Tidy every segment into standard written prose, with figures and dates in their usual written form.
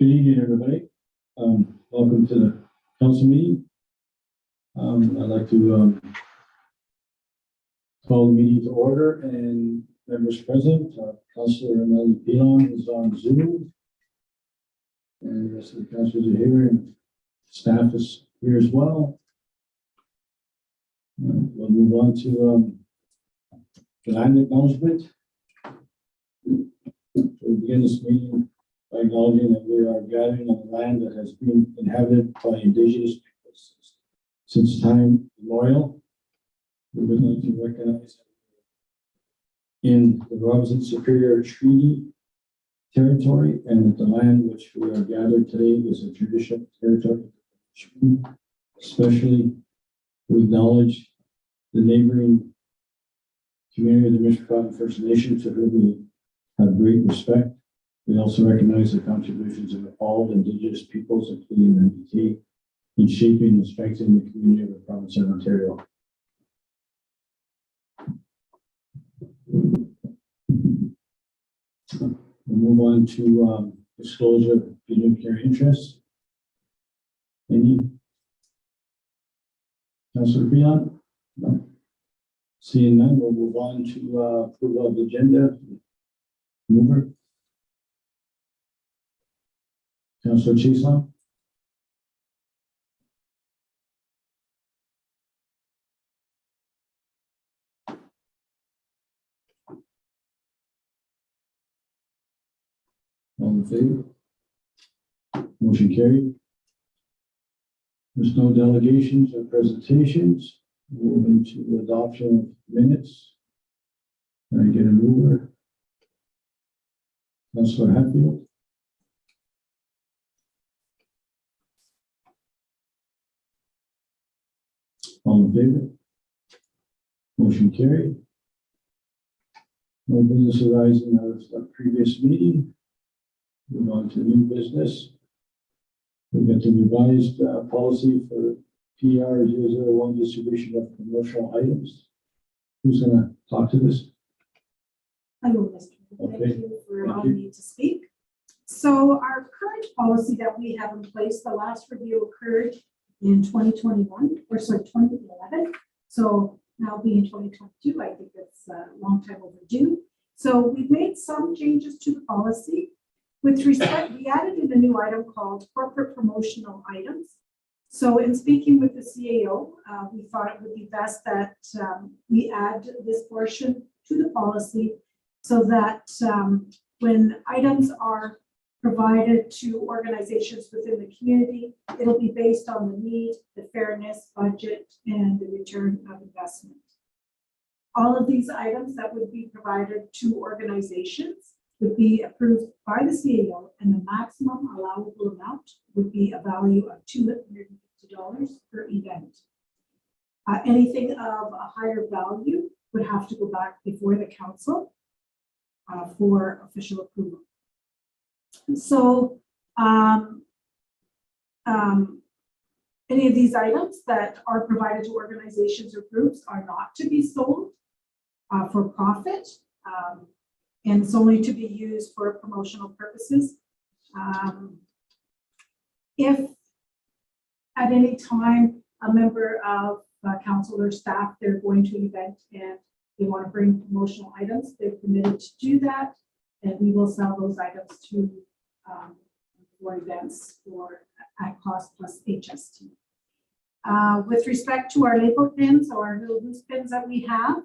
Good evening, everybody. Welcome to the council meeting. I'd like to call the meeting to order, and members present. Councillor Melanie Pilon is on Zoom, and the rest of the councillors are here, and staff is here as well. We'll move on to the land acknowledgement. We'll begin this meeting by acknowledging that we are gathering on the land that has been inhabited by indigenous peoples since time immemorial. We would like to recognize in the Robinson Superior Treaty territory, and that the land which we are gathered today is a traditional territory. Especially, we acknowledge the neighboring community of the Mishpachon First Nation, to whom we have great respect. We also recognize the contributions of all indigenous peoples, including the MBT, in shaping and strengthening the community of the province of Ontario. We'll move on to disclosure of fiduciary interests. Any? Councillor Beyond? No. Seeing none, we'll move on to approval of the agenda. Mover. Councillor Chislon? All in favor? Motion carried. There's no delegations or presentations. Move into adoption of minutes. Can I get a mover? Councillor Hatfield? All in favor? Motion carried. No business arising out of the previous meeting. Move on to new business. We've got the revised policy for PR 001 distribution of promotional items. Who's going to talk to this? Hello, Mr. Okay. Thank you for allowing me to speak. So our current policy that we have in place, the last review occurred in 2021, or sorry, 2011. So now being 2022, I think it's a long time overdue. So we've made some changes to the policy. With respect, we added in a new item called corporate promotional items. So in speaking with the CAO, we thought it would be best that we add this portion to the policy so that when items are provided to organizations within the community, it'll be based on the need, the fairness, budget, and the return of investment. All of these items that would be provided to organizations would be approved by the CAO, and the maximum allowable amount would be a value of $250 per event. Anything of a higher value would have to go back before the council for official approval. So any of these items that are provided to organizations or groups are not to be sold for profit, and it's only to be used for promotional purposes. If at any time a member of council or staff, they're going to an event and they want to bring promotional items, they're permitted to do that, and we will sell those items to for events for at cost plus HST. With respect to our label pins or little loose pins that we have,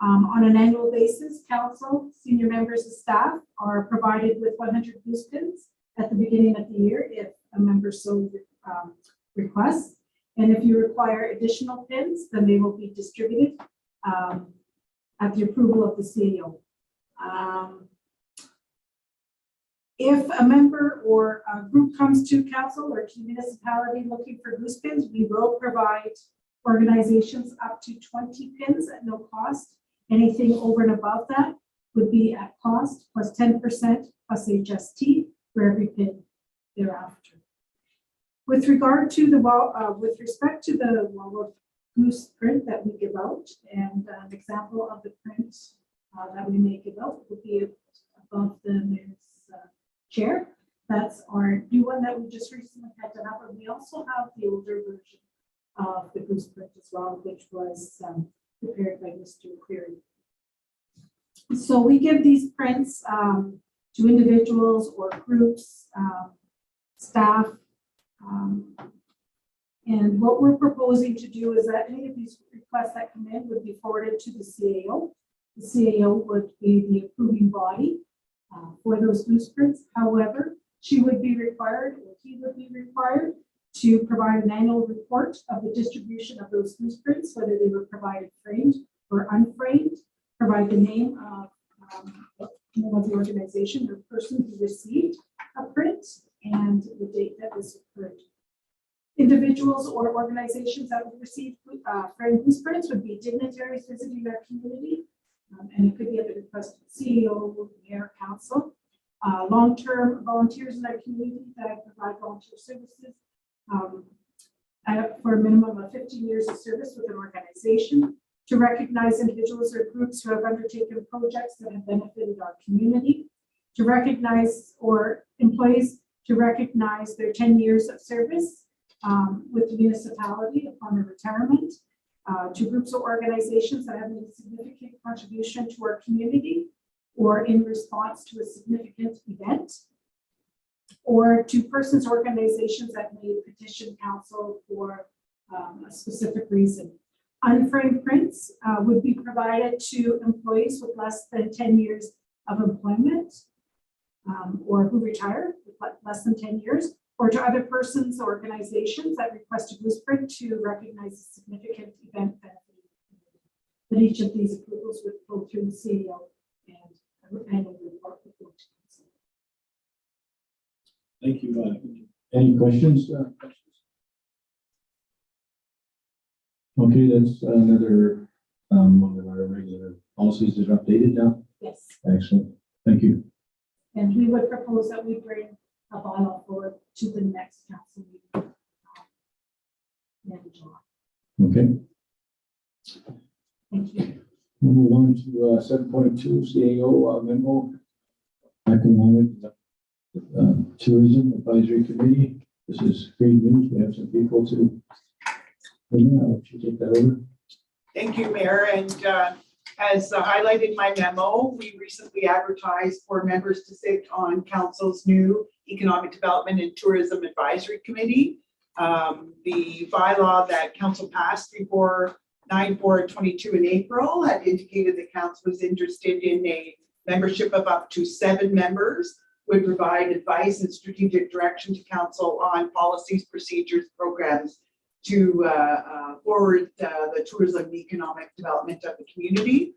on an annual basis, council, senior members of staff are provided with 100 loose pins at the beginning of the year if a member so requests. And if you require additional pins, then they will be distributed at the approval of the CAO. If a member or a group comes to council or to municipality looking for loose pins, we will provide organizations up to 20 pins at no cost. Anything over and above that would be at cost plus 10% plus HST for every pin thereafter. With regard to the with respect to the Waldorf Goose print that we give out, and an example of the print that we may give out would be above the mayor's chair. That's our new one that we just recently had done up, and we also have the older version of the gooseprint as well, which was prepared by Mr. Cleary. So we give these prints to individuals or groups, staff, and what we're proposing to do is that any of these requests that come in would be forwarded to the CAO. The CAO would be the approving body for those goosprints. However, she would be required, or he would be required, to provide an annual report of the distribution of those goosprints, whether they were provided framed or unframed, provide the name of the organization or person who received a print and the date that this occurred. Individuals or organizations that would receive framed goosprints would be dignitaries visiting our community, and it could be at the request of the CEO, mayor, council. Long-term volunteers in our community that provide volunteer services for a minimum of 15 years of service with an organization, to recognize individuals or groups who have undertaken projects that have benefited our community, to recognize or employees to recognize their 10 years of service with the municipality upon their retirement, to groups or organizations that have made a significant contribution to our community or in response to a significant event, or to persons or organizations that may petition council for a specific reason. Unframed prints would be provided to employees with less than 10 years of employment or who retire with less than 10 years, or to other persons or organizations that request a gooseprint to recognize a significant event benefit. But each of these approvals would go through the CEO and an annual report would go to council. Thank you. Any questions? Okay, that's another one of our regular policies is updated now. Yes. Excellent. Thank you. And we would propose that we bring a bylaw forward to the next council meeting in July. Okay. Thank you. We'll move on to 7.2 CAO memo. Economic Tourism Advisory Committee. This is great news. We have some people to. I'll let you take that over. Thank you, Mayor. And as highlighted in my memo, we recently advertised for members to sit on Council's new Economic Development and Tourism Advisory Committee. The bylaw that Council passed before 9/4/22 in April had indicated that Council was interested in a membership of up to 7 members, would provide advice and strategic direction to Council on policies, procedures, programs to forward the tourism and economic development of the community.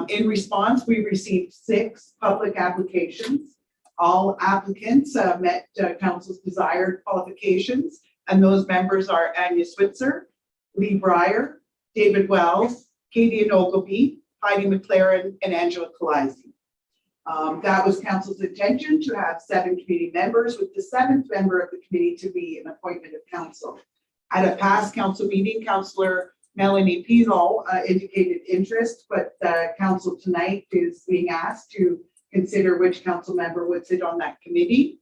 In response, we received 6 public applications. All applicants met Council's desired qualifications, and those members are Anya Switzer, Lee Breyer, David Wells, Katie Ogilvie, Heidi McLaren, and Angela Kalaisi. That was Council's intention to have 7 committee members, with the 7th member of the committee to be an appointment of Council. At a past Council meeting, Councillor Melanie Pino indicated interest, but Council tonight is being asked to consider which Council member would sit on that committee.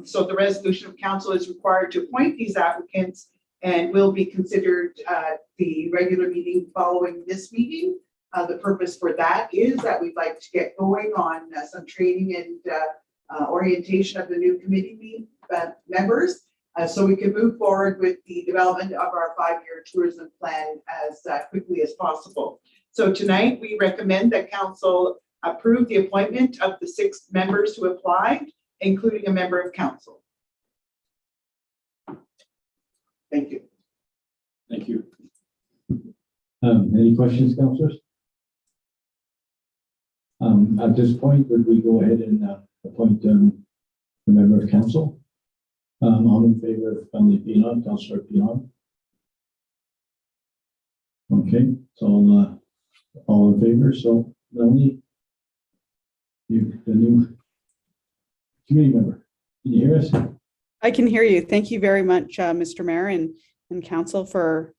So the resolution of Council is required to appoint these applicants and will be considered at the regular meeting following this meeting. The purpose for that is that we'd like to get going on some training and orientation of the new committee members, so we can move forward with the development of our 5-year tourism plan as quickly as possible. So tonight we recommend that Council approve the appointment of the 6 members who applied, including a member of Council. Thank you. Thank you. Any questions, councillors? At this point, would we go ahead and appoint a member of Council? All in favor of Melanie Pino, Councillor Pino? Okay, so all in favor. So Melanie, you're the new committee member. Can you hear us? I can hear you. Thank you very much, Mr. Mayor and Council, for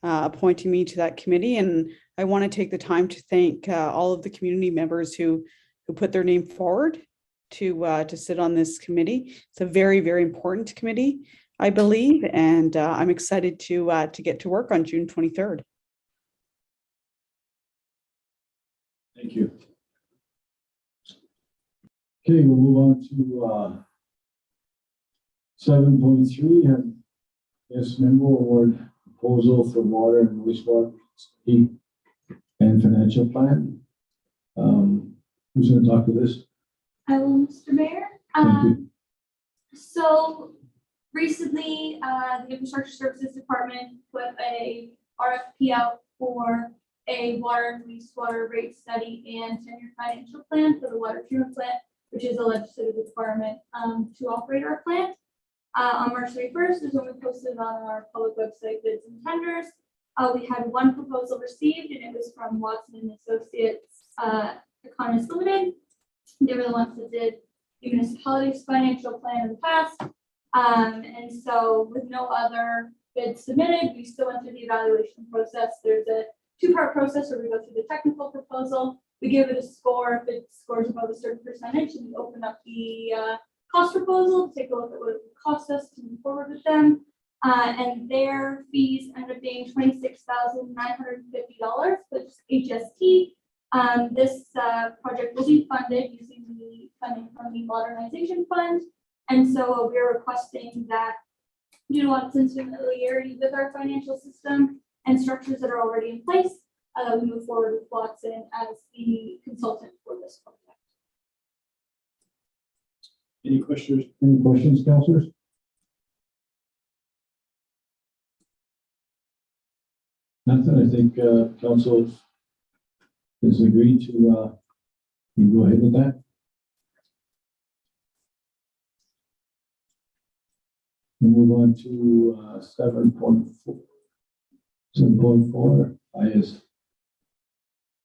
appointing me to that committee. And I want to take the time to thank all of the community members who put their name forward to sit on this committee. It's a very, very important committee, I believe, and I'm excited to get to work on June 23rd. Thank you. Okay, we'll move on to 7.3 and yes, Memo award proposal for water and wastewater study and financial plan. Who's going to talk to this? I will, Mr. Mayor. Thank you. So recently, the Infrastructure Services Department put a RFP out for a water and wastewater rate study and 10-year financial plan for the water treatment plant, which is a legislative requirement to operate our plant. On March 31st is when we posted on our public website bids and tenders. We had one proposal received, and it was from Watson and Associates Economists Limited. They were the ones that did the municipality's financial plan in the past. And so with no other bids submitted, we still went through the evaluation process. There's a two-part process where we go through the technical proposal. We give it a score. If it scores above a certain percentage, and we open up the cost proposal, take a look at what it would cost us to move forward with them. And their fees end up being $26,950, which is HST. This project will be funded using the funding from the modernization fund. And so we're requesting that due to Watson's familiarity with our financial system and structures that are already in place, we move forward with Watson as the consultant for this project. Any questions? Any questions, councilors? Nothing. I think council has agreed to you go ahead with that. We'll move on to 7.4. 7.4 is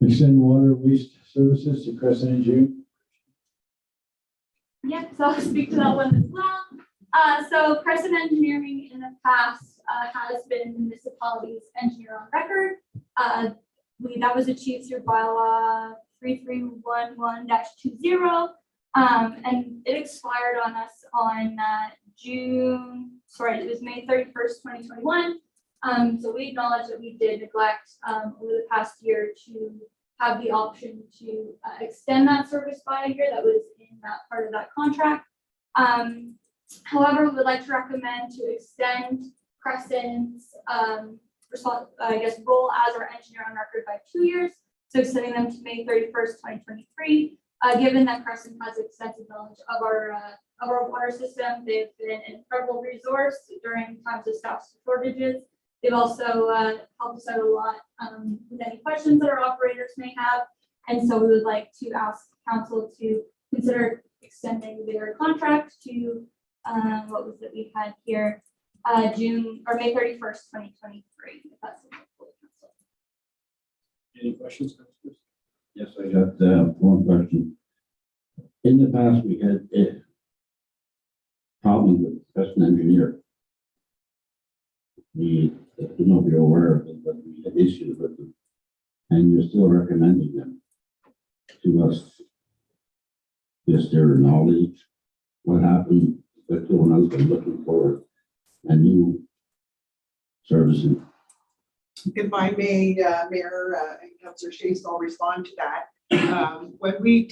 extend water waste services to Crescent Engineering. Yep, so I'll speak to that one as well. So Crescent Engineering in the past has been the municipality's engineer on record. That was achieved through bylaw 3311-20. And it expired on us on it was May 31st, 2021. So we acknowledge that we did neglect over the past year to have the option to extend that service by a year. That was in that part of that contract. However, we would like to recommend to extend Crescent's role as our engineer on record by 2 years. So extending them to May 31st, 2023. Given that Crescent has extensive knowledge of our water system, they've been an incredible resource during times of staff shortages. They've also helped us out a lot with any questions that our operators may have. And so we would like to ask council to consider extending their contract to what was it we had here, June or May 31st, 2023. If that's acceptable to council. Any questions, councilors? Yes, I got one question. In the past, we had a problem with Crescent Engineer. I don't know if you're aware of it, but we had issues with them, and you're still recommending them to us. Just their knowledge, what happened with the one else been looking for a new servicing. If I may, Mayor and Councillor Chase, I'll respond to that. When we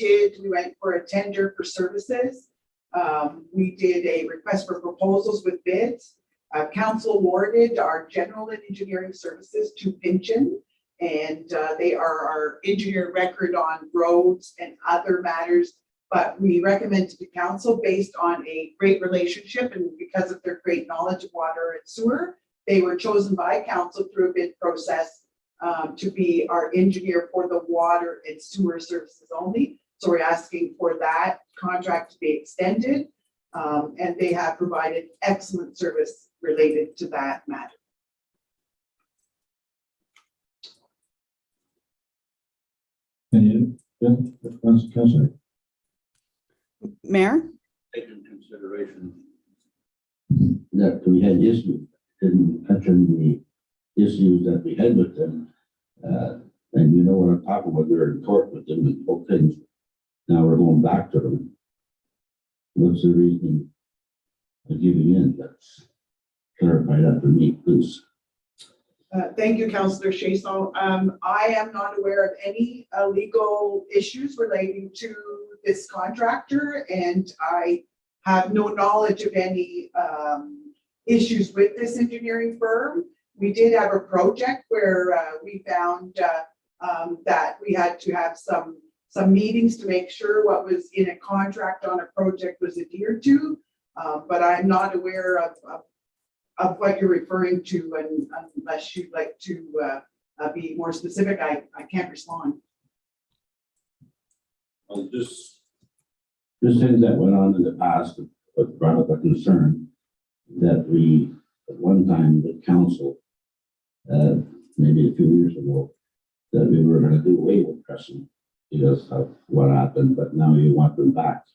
went for a tender for services. We did a request for proposals with bids. Council awarded our general engineering services to Pynchon, and they are our engineer record on roads and other matters. But we recommend to the council based on a great relationship and because of their great knowledge of water and sewer. They were chosen by council through a bid process to be our engineer for the water and sewer services only. So we're asking for that contract to be extended. And they have provided excellent service related to that matter. Any, yeah, councilor? Mayor? Take into consideration that we had issues, didn't mention the issues that we had with them. And you know what I'm talking about, we're in court with them and both things. Now we're going back to them. what's the reason for giving in? That's clarify that for me, please. Thank you, Councillor Chason. I am not aware of any legal issues relating to this contractor, and I have no knowledge of any issues with this engineering firm. We did have a project where we found that we had to have some meetings to make sure what was in a contract on a project was adhered to, but I'm not aware of what you're referring to, and unless you'd like to be more specific, I can't respond. Well, just things that went on in the past, but brought up a concern that we, at one time, the council, maybe a few years ago, that we were going to do away with Crescent because of what happened, but now you want them back.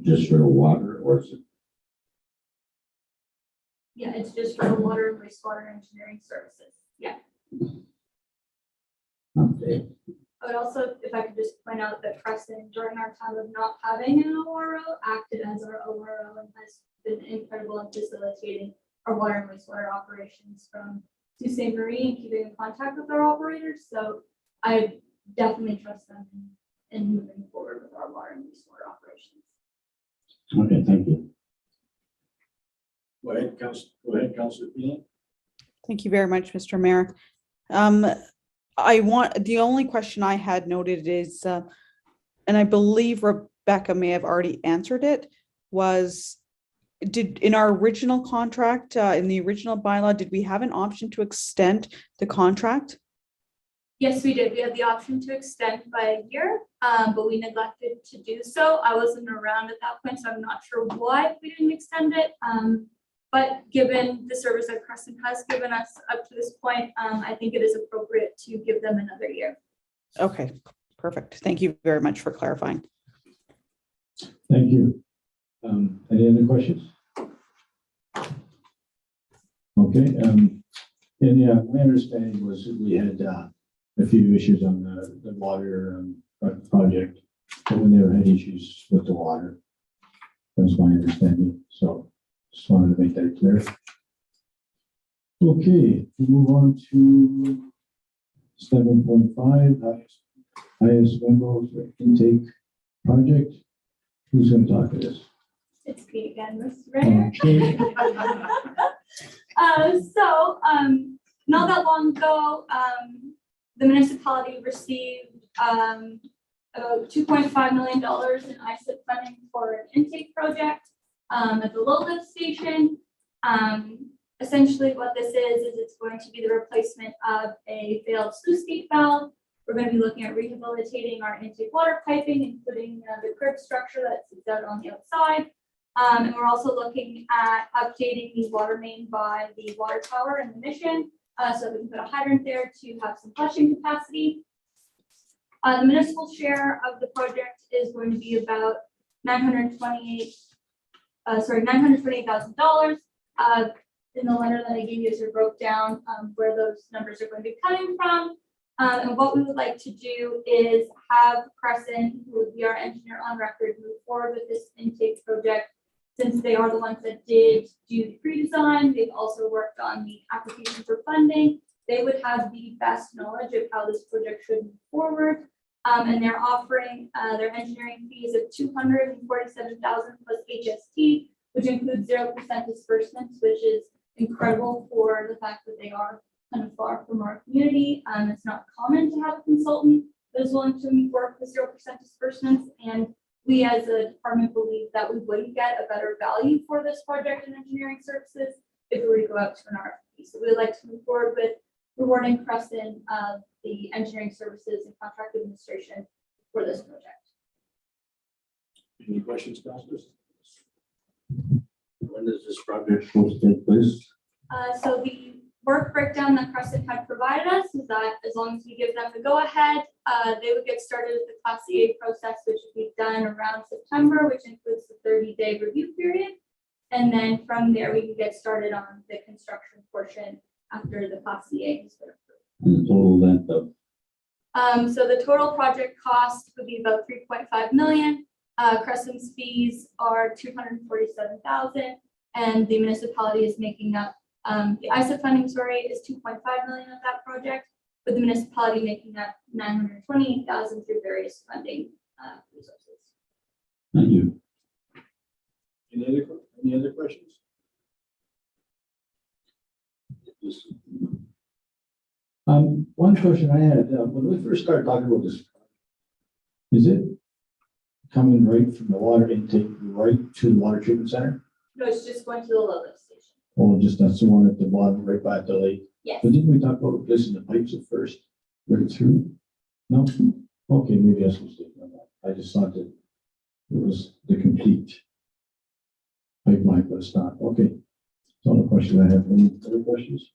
Just for the water, or is it? Yeah, it's just for the water and wastewater engineering services. Yeah. Okay. I would also, if I could just point out that Preston, during our time of not having an ORO, acted as our ORO and has been incredible in facilitating our water and wastewater operations from Sault Ste. Marie and keeping in contact with our operators. So I definitely trust them in moving forward with our water and wastewater operations. Okay, thank you. Go ahead, Councillor Phelan. Thank you very much, Mr. Mayor. The only question I had noted is, and I believe Rebecca may have already answered it, was in our original contract, in the original bylaw, did we have an option to extend the contract? Yes, we did. We had the option to extend by a year, but we neglected to do so. I wasn't around at that point, so I'm not sure why we didn't extend it. But given the service that Crescent has given us up to this point, I think it is appropriate to give them another year. Okay, perfect. Thank you very much for clarifying. Thank you. Any other questions? Okay, and yeah, my understanding was that we had a few issues on the water project, but we never had issues with the water. That was my understanding, so just wanted to make that clear. Okay, we move on to 7.5, highest Memo intake project. Who's going to talk to this? It's me again, Mr. Mayor. Okay. Not that long ago, the municipality received about $2.5 million in ISIP funding for an intake project at the low lift station. Essentially what this is it's going to be the replacement of a failed sluice gate valve. We're going to be looking at rehabilitating our intake water piping, including the crib structure that sits out on the outside. And we're also looking at updating the water main by the water tower and the mission, so we can put a hydrant there to have some flushing capacity. The municipal share of the project is going to be about $928,000. In the letter that I gave you, I broke down where those numbers are going to be coming from. And what we would like to do is have Crescent, who would be our engineer on record, move forward with this intake project. Since they are the ones that did do the pre-design, they've also worked on the application for funding. They would have the best knowledge of how this project should move forward. And they're offering their engineering fees of $247,000 plus HST, which includes 0% disbursements, which is incredible for the fact that they are kind of far from our community. It's not common to have a consultant that is willing to work with 0% disbursements, and we as a department believe that we wouldn't get a better value for this project in engineering services if we were to go out to an RFP. So we would like to move forward with rewarding Crescent the engineering services and contract administration for this project. Any questions, councilors? When is this project supposed to take place? So the work breakdown that Crescent had provided us is that as long as we give them the go-ahead, they would get started with the Class EA process, which would be done around September, which includes the 30-day review period. And then from there, we can get started on the construction portion after the Class EA has been approved. And the total length of, So the total project cost would be about $3.5 million. Crescent's fees are 247,000, and the municipality is making up, the ISA funding, sorry, is 2.5 million of that project, with the municipality making up 928,000 through various funding resources. Thank you. Any other questions? One question I had, when we first started talking about this, is it coming right from the water intake right to the water treatment center? No, it's just going to the low lift station. Or just that's the one at the bottom, right by the lake? Yes. But didn't we talk about replacing the pipes at first, right through? No? Okay, maybe I was mistaken on that. I just thought that it was the complete pipeline, but it's not. Okay. That's all the question I have. Any other questions?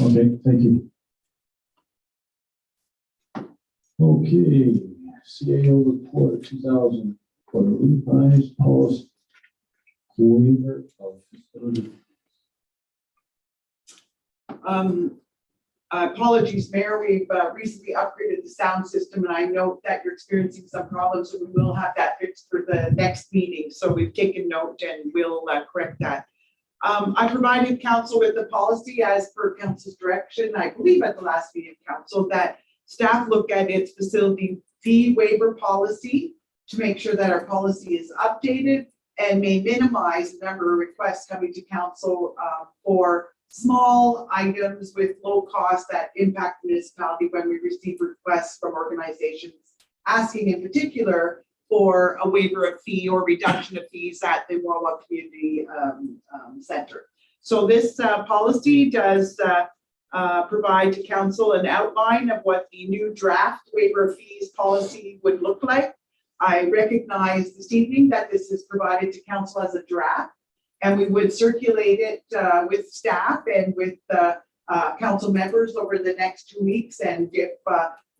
Okay, thank you. Okay, CAO report 2000 for the revised policy waiver of facility. Apologies, Mayor, we've recently upgraded the sound system, and I note that you're experiencing some problems, so we will have that fixed for the next meeting. So we've taken note and we'll correct that. I provided council with the policy as per council's direction, I believe at the last meeting of council, that staff look at its facility fee waiver policy to make sure that our policy is updated and may minimize the number of requests coming to council for small items with low cost that impact the municipality when we receive requests from organizations asking in particular for a waiver of fee or reduction of fees at the Wawa Community Center. So this policy does provide to council an outline of what the new draft waiver of fees policy would look like. I recognize this evening that this is provided to council as a draft, and we would circulate it with staff and with council members over the next 2 weeks. And if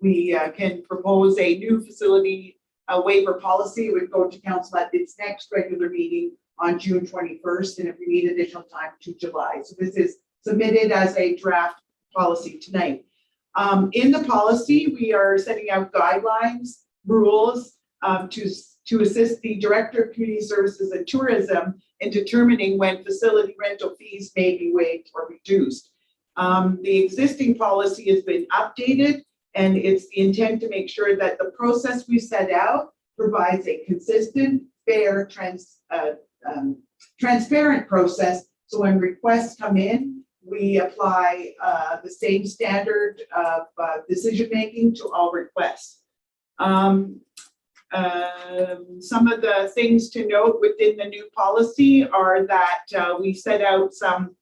we can propose a new facility waiver policy, it would go to council at its next regular meeting on June 21st. And if we need additional time, to July. So this is submitted as a draft policy tonight. In the policy, we are setting out guidelines, rules to assist the Director of Community Services and Tourism in determining when facility rental fees may be waived or reduced. The existing policy has been updated, and it's the intent to make sure that the process we set out provides a consistent, fair, transparent process. So when requests come in, we apply the same standard of decision-making to all requests. Some of the things to note within the new policy are that we set out some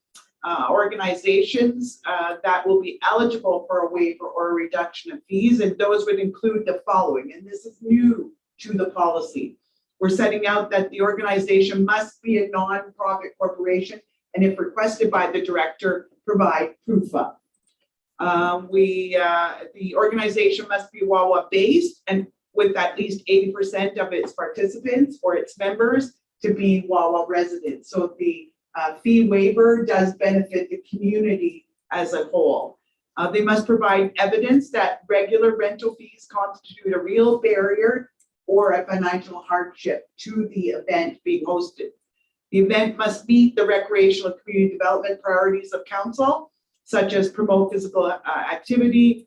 organizations that will be eligible for a waiver or a reduction of fees, and those would include the following, and this is new to the policy. We're setting out that the organization must be a non-profit corporation, and if requested by the director, provide proof of. The organization must be Wawa based and with at least 80% of its participants or its members to be Wawa residents. So the fee waiver does benefit the community as a whole. They must provide evidence that regular rental fees constitute a real barrier or a financial hardship to the event being hosted. The event must meet the recreational and community development priorities of council, such as promote physical activity,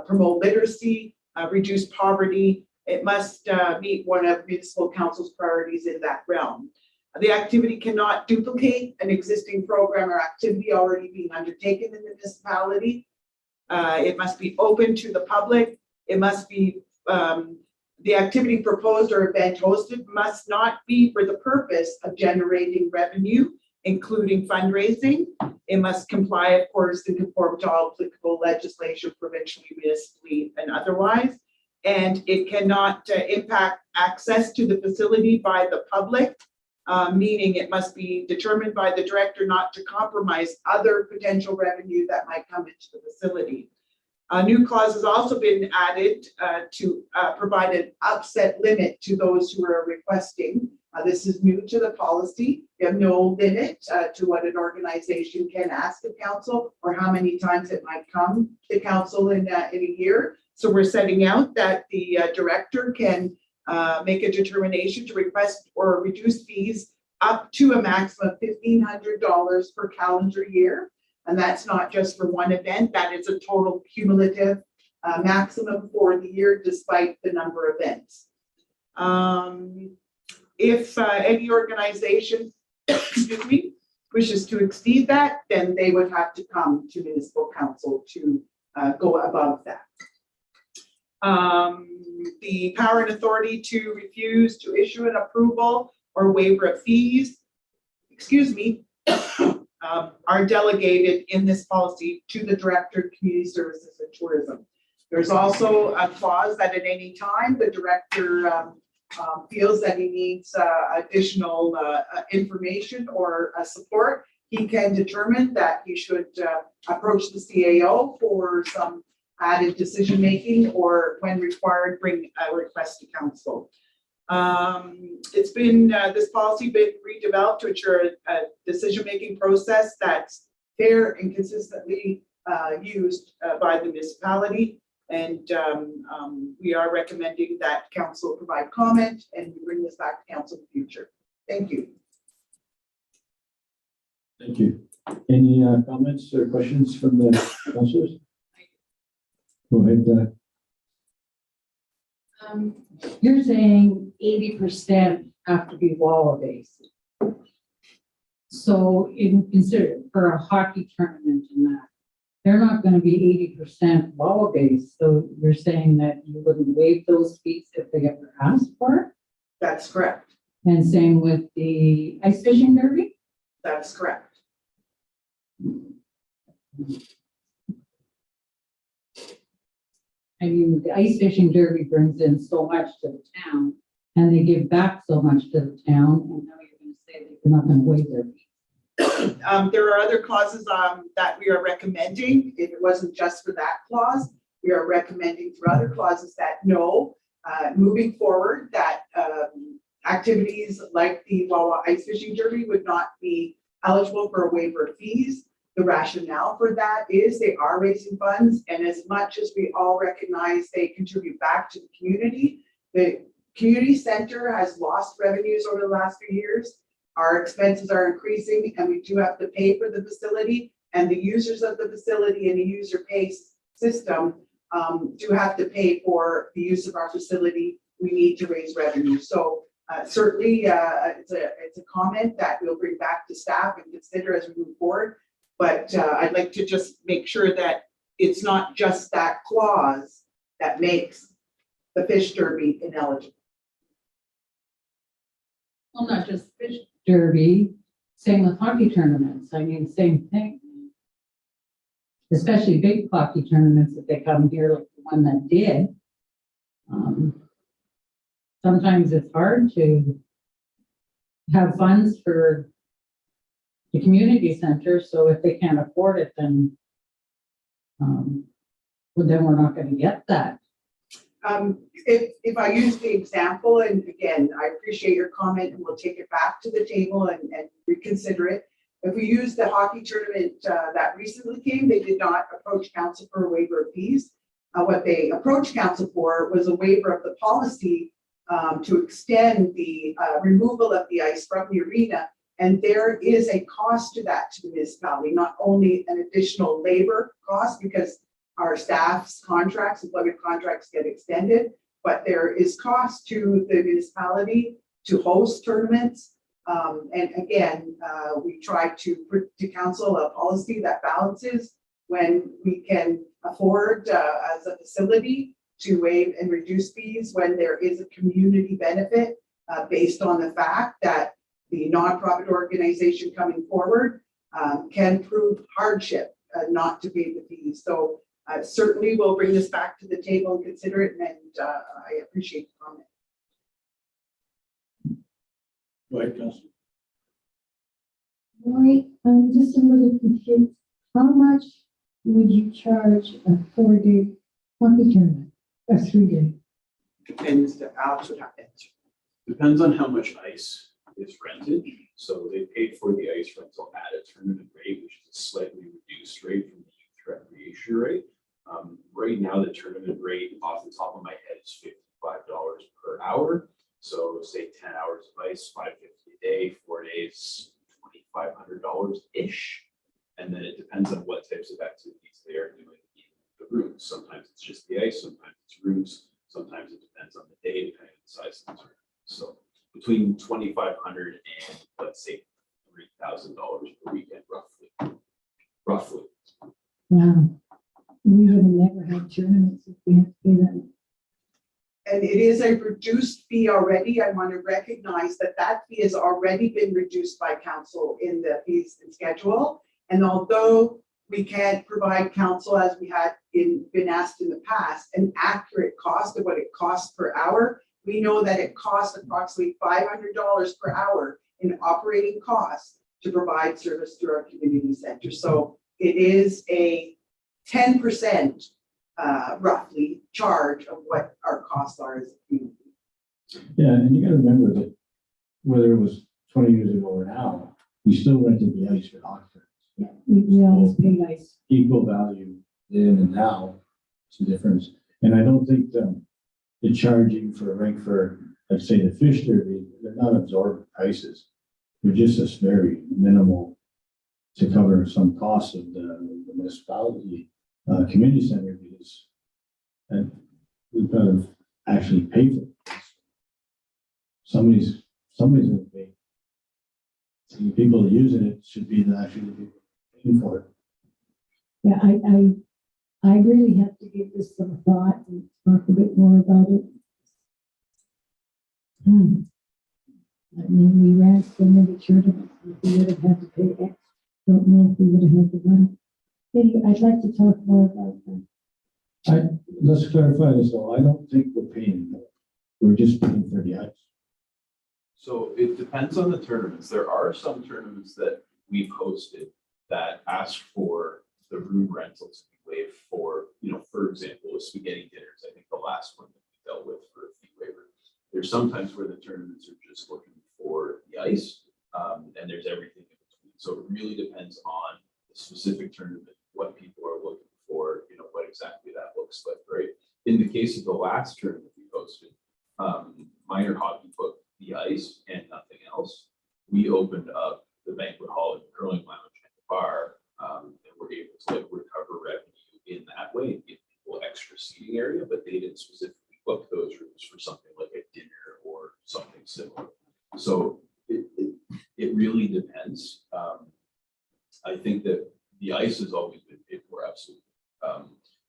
promote literacy, reduce poverty. It must meet one of municipal council's priorities in that realm. The activity cannot duplicate an existing program or activity already being undertaken in the municipality. It must be open to the public. It must be, the activity proposed or event hosted must not be for the purpose of generating revenue, including fundraising. It must comply, of course, and conform to all applicable legislation, provincially, municipally, and otherwise. And it cannot impact access to the facility by the public, meaning it must be determined by the director not to compromise other potential revenue that might come into the facility. A new clause has also been added to provide an upset limit to those who are requesting. This is new to the policy. You have no limit to what an organization can ask of council or how many times it might come to council in a year. So we're setting out that the director can make a determination to request or reduce fees up to a maximum of $1,500 per calendar year. And that's not just for one event, that is a total cumulative maximum for the year despite the number of events. If any organization, excuse me, wishes to exceed that, then they would have to come to municipal council to go above that. The power and authority to refuse to issue an approval or waiver of fees, excuse me, are delegated in this policy to the Director of Community Services and Tourism. There's also a clause that at any time the director feels that he needs additional information or support, he can determine that he should approach the CAO for some added decision-making, or when required, bring a request to council. It's been, this policy been redeveloped to ensure a decision-making process that's fair and consistently used by the municipality. And we are recommending that council provide comment and we bring this back to council in the future. Thank you. Thank you. Any comments or questions from the councilors? Go ahead. You're saying 80% have to be wall-based. So consider for a hockey tournament and that, they're not going to be 80% wall-based. So you're saying that you wouldn't waive those fees if they ever asked for it? That's correct. And same with the ice fishing derby? That's correct. I mean, the ice fishing derby brings in so much to the town and they give back so much to the town. And now you're going to say that you're not going to waive their fees. There are other clauses that we are recommending. If it wasn't just for that clause, we are recommending for other clauses that no, moving forward, that activities like the Wawa Ice Fishing Derby would not be eligible for a waiver of fees. The rationale for that is they are raising funds, and as much as we all recognize they contribute back to the community center has lost revenues over the last few years. Our expenses are increasing and we do have to pay for the facility, and the users of the facility and the user pay system do have to pay for the use of our facility. We need to raise revenue. So certainly it's a comment that we'll bring back to staff and consider as we move forward. But I'd like to just make sure that it's not just that clause that makes the fish derby ineligible. Well, not just fish derby, same with hockey tournaments. I mean, same thing. Especially big hockey tournaments if they come here, like the one that did. Sometimes it's hard to have funds for the community center, so if they can't afford it, then well, then we're not going to get that. If I use the example, and again, I appreciate your comment and we'll take it back to the table and reconsider it. If we use the hockey tournament that recently came, they did not approach council for a waiver of fees. What they approached council for was a waiver of the policy to extend the removal of the ice from the arena. And there is a cost to that to the municipality, not only an additional labor cost because our staff's contracts, employment contracts get extended, but there is cost to the municipality to host tournaments. And again, we try to put to council a policy that balances when we can afford as a facility to waive and reduce fees when there is a community benefit based on the fact that the nonprofit organization coming forward can prove hardship not to pay the fees. So certainly we'll bring this back to the table and consider it, and I appreciate the comment. Go ahead, Councilor. Right, I'm just a little confused. How much would you charge a 4-day hockey tournament, a 3-day? Depends, Alex would have to answer. Depends on how much ice is rented. So they paid for the ice rental at a tournament rate, which is a slightly reduced rate from the youth recreation rate. Right right now, the tournament rate off the top of my head is $55 per hour. So say 10 hours of ice, $550 a day, 4 days, $2,500-ish. And then it depends on what types of activities they are doing in the rooms. Sometimes it's just the ice, sometimes it's rooms, sometimes it depends on the day, depending on the size of the tournament. So between $2,500 and let's say $3,000 per weekend, roughly. Wow. We would have never had tournaments if we had to pay that. And it is a reduced fee already. I want to recognize that that fee has already been reduced by council in the fees and schedule. And although we can't provide council, as we had been asked in the past, an accurate cost of what it costs per hour, we know that it costs approximately $500 per hour in operating costs to provide service to our community center. So it is a 10% roughly charge of what our costs are as a community. Yeah, and you gotta remember that whether it was 20 years ago or now, we still rented the ice for hockey tournaments. Yeah, we always pay nice. Equal value then and now, it's a difference. And I don't think the charging for a rink for, let's say, the fish derby, they're not absorbent prices. They're just as very minimal to cover some costs of the municipality community center because and we've got to actually pay for it. Somebody's gonna pay. So the people using it should be the actually paying for it. Yeah, I really have to give this some thought and talk a bit more about it. I mean, we ran so many tournaments, if we would have had to pay X, don't know if we would have had the money. Anyway, I'd like to talk more about that. Let's clarify this though. I don't think we're paying more. We're just paying for the ice. So it depends on the tournaments. There are some tournaments that we've hosted that ask for the room rental to be waived for, for example, the spaghetti dinners. I think the last one that we dealt with for a fee waiver. There's sometimes where the tournaments are just looking for the ice, and there's everything in between. So it really depends on the specific tournament, what people are looking for, what exactly that looks like, right? In the case of the last tournament we hosted, minor hockey booked the ice and nothing else. We opened up the banquet hall and curling lounge and the bar, and we're able to recover revenue in that way and give people extra seating area, but they didn't specifically book those rooms for something like a dinner or something similar. So it really depends. I think that the ice has always been paid for, absolutely.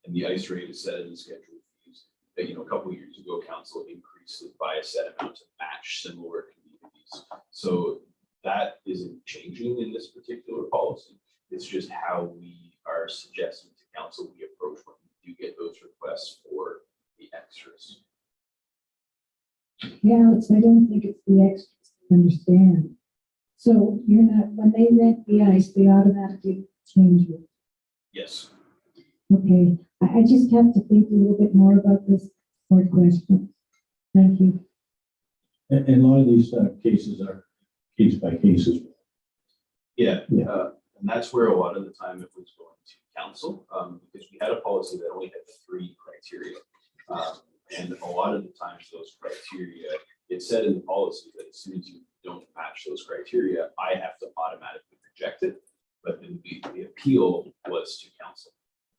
And the ice rate is set in the schedule fees. That, a couple of years ago, council increased it by a set amount to match similar communities. So that isn't changing in this particular policy. It's just how we are suggesting to council we approach when we do get those requests for the extras. Yeah, Alex, I don't think it's the extras to understand. So you're not, when they rent the ice, they automatically change it. Yes. Okay, I just have to think a little bit more about this for questions. Thank you. And a lot of these cases are case by cases. Yeah. Yeah. And that's where a lot of the time it was going to council, because we had a policy that only had 3 criteria. And a lot of the times those criteria, it said in the policy that as soon as you don't match those criteria, I have to automatically reject it. But then the appeal was to council.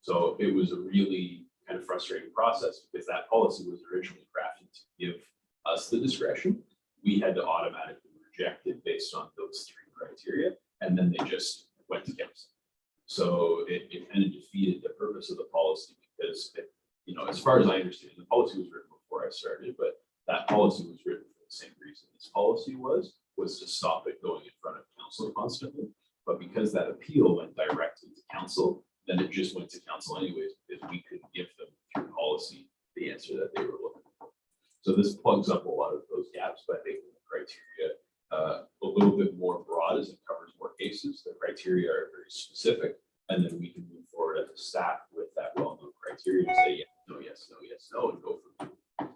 So it was a really kind of frustrating process because that policy was originally crafted to give us the discretion. We had to automatically reject it based on those 3 criteria, and then they just went to council. So it kind of defeated the purpose of the policy because, as far as I understand, the policy was written before I started, but that policy was written for the same reason this policy was to stop it going in front of council constantly. But because that appeal went directly to council, then it just went to council anyways, because we couldn't give them through policy the answer that they were looking for. So this plugs up a lot of those gaps by making the criteria a little bit more broad as it covers more cases. The criteria are very specific, and then we can move forward as a staff with that well-known criteria and say yes, no, yes, no, yes, no, and go from there.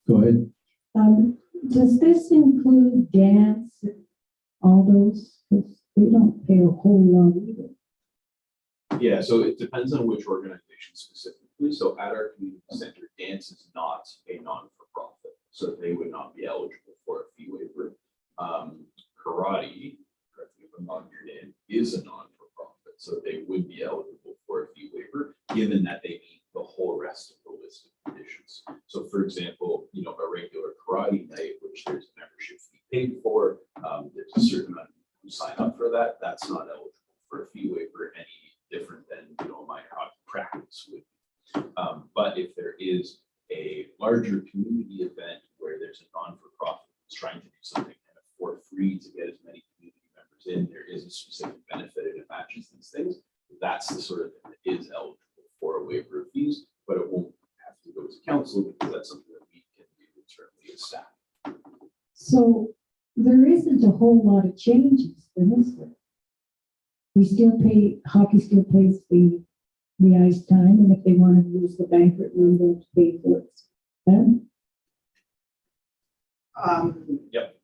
Go ahead. Does this include dance, all those? Because they don't pay a whole lot either. Yeah, so it depends on which organization specifically. So at our community center, dance is not a non-for-profit, so they would not be eligible for a fee waiver. Karate, correct me if I'm not understanding, is a non-for-profit, so they would be eligible for a fee waiver, given that they meet the whole rest of the list of conditions. So for example, you know, a regular karate night, which there's a membership fee paid for, there's a certain amount of people who sign up for that, that's not eligible for a fee waiver any different than, you know, minor hockey practice would be. But if there is a larger community event where there's a non-for-profit that's trying to do something kind of for free to get as many community members in, there is a specific benefit and it matches these things. That's the sort of thing that is eligible for a waiver of fees, but it won't have to go to council because that's something that we can do internally as staff. So there isn't a whole lot of changes, then, is there? We still pay, hockey still pays the ice time, and if they want to use the banquet room, they'll pay for it. Then, Yep.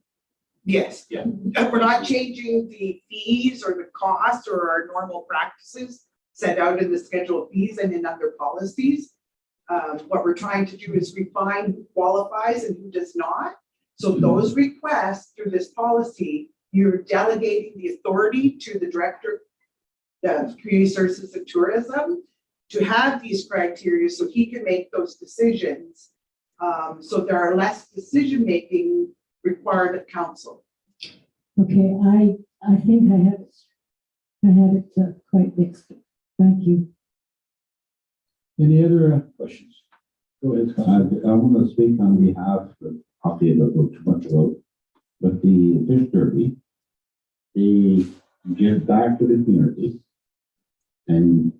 Yes. Yeah. We're not changing the fees or the costs or our normal practices set out in the schedule of fees and in other policies. What we're trying to do is refine who qualifies and who does not. So those requests through this policy, you're delegating the authority to the director of community services and tourism to have these criteria so he can make those decisions. So there are less decision-making required of council. okay, I think I had it quite mixed. Thank you. Any other questions? Go ahead, I Councilor. want to speak on behalf of hockey, I don't know too much about, but the fish derby, they give back to the community. And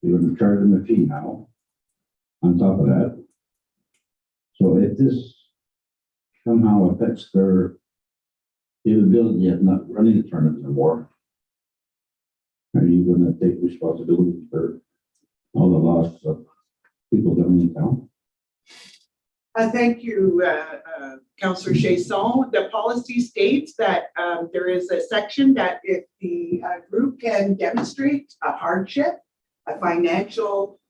you're going to charge them a fee now on top of that. So if this somehow affects their capability of not running the tournament anymore, are you going to take responsibility for all the loss of people coming in town? Thank you, Councillor Chasson. The policy states that there is a section that if the group can demonstrate a hardship, a financial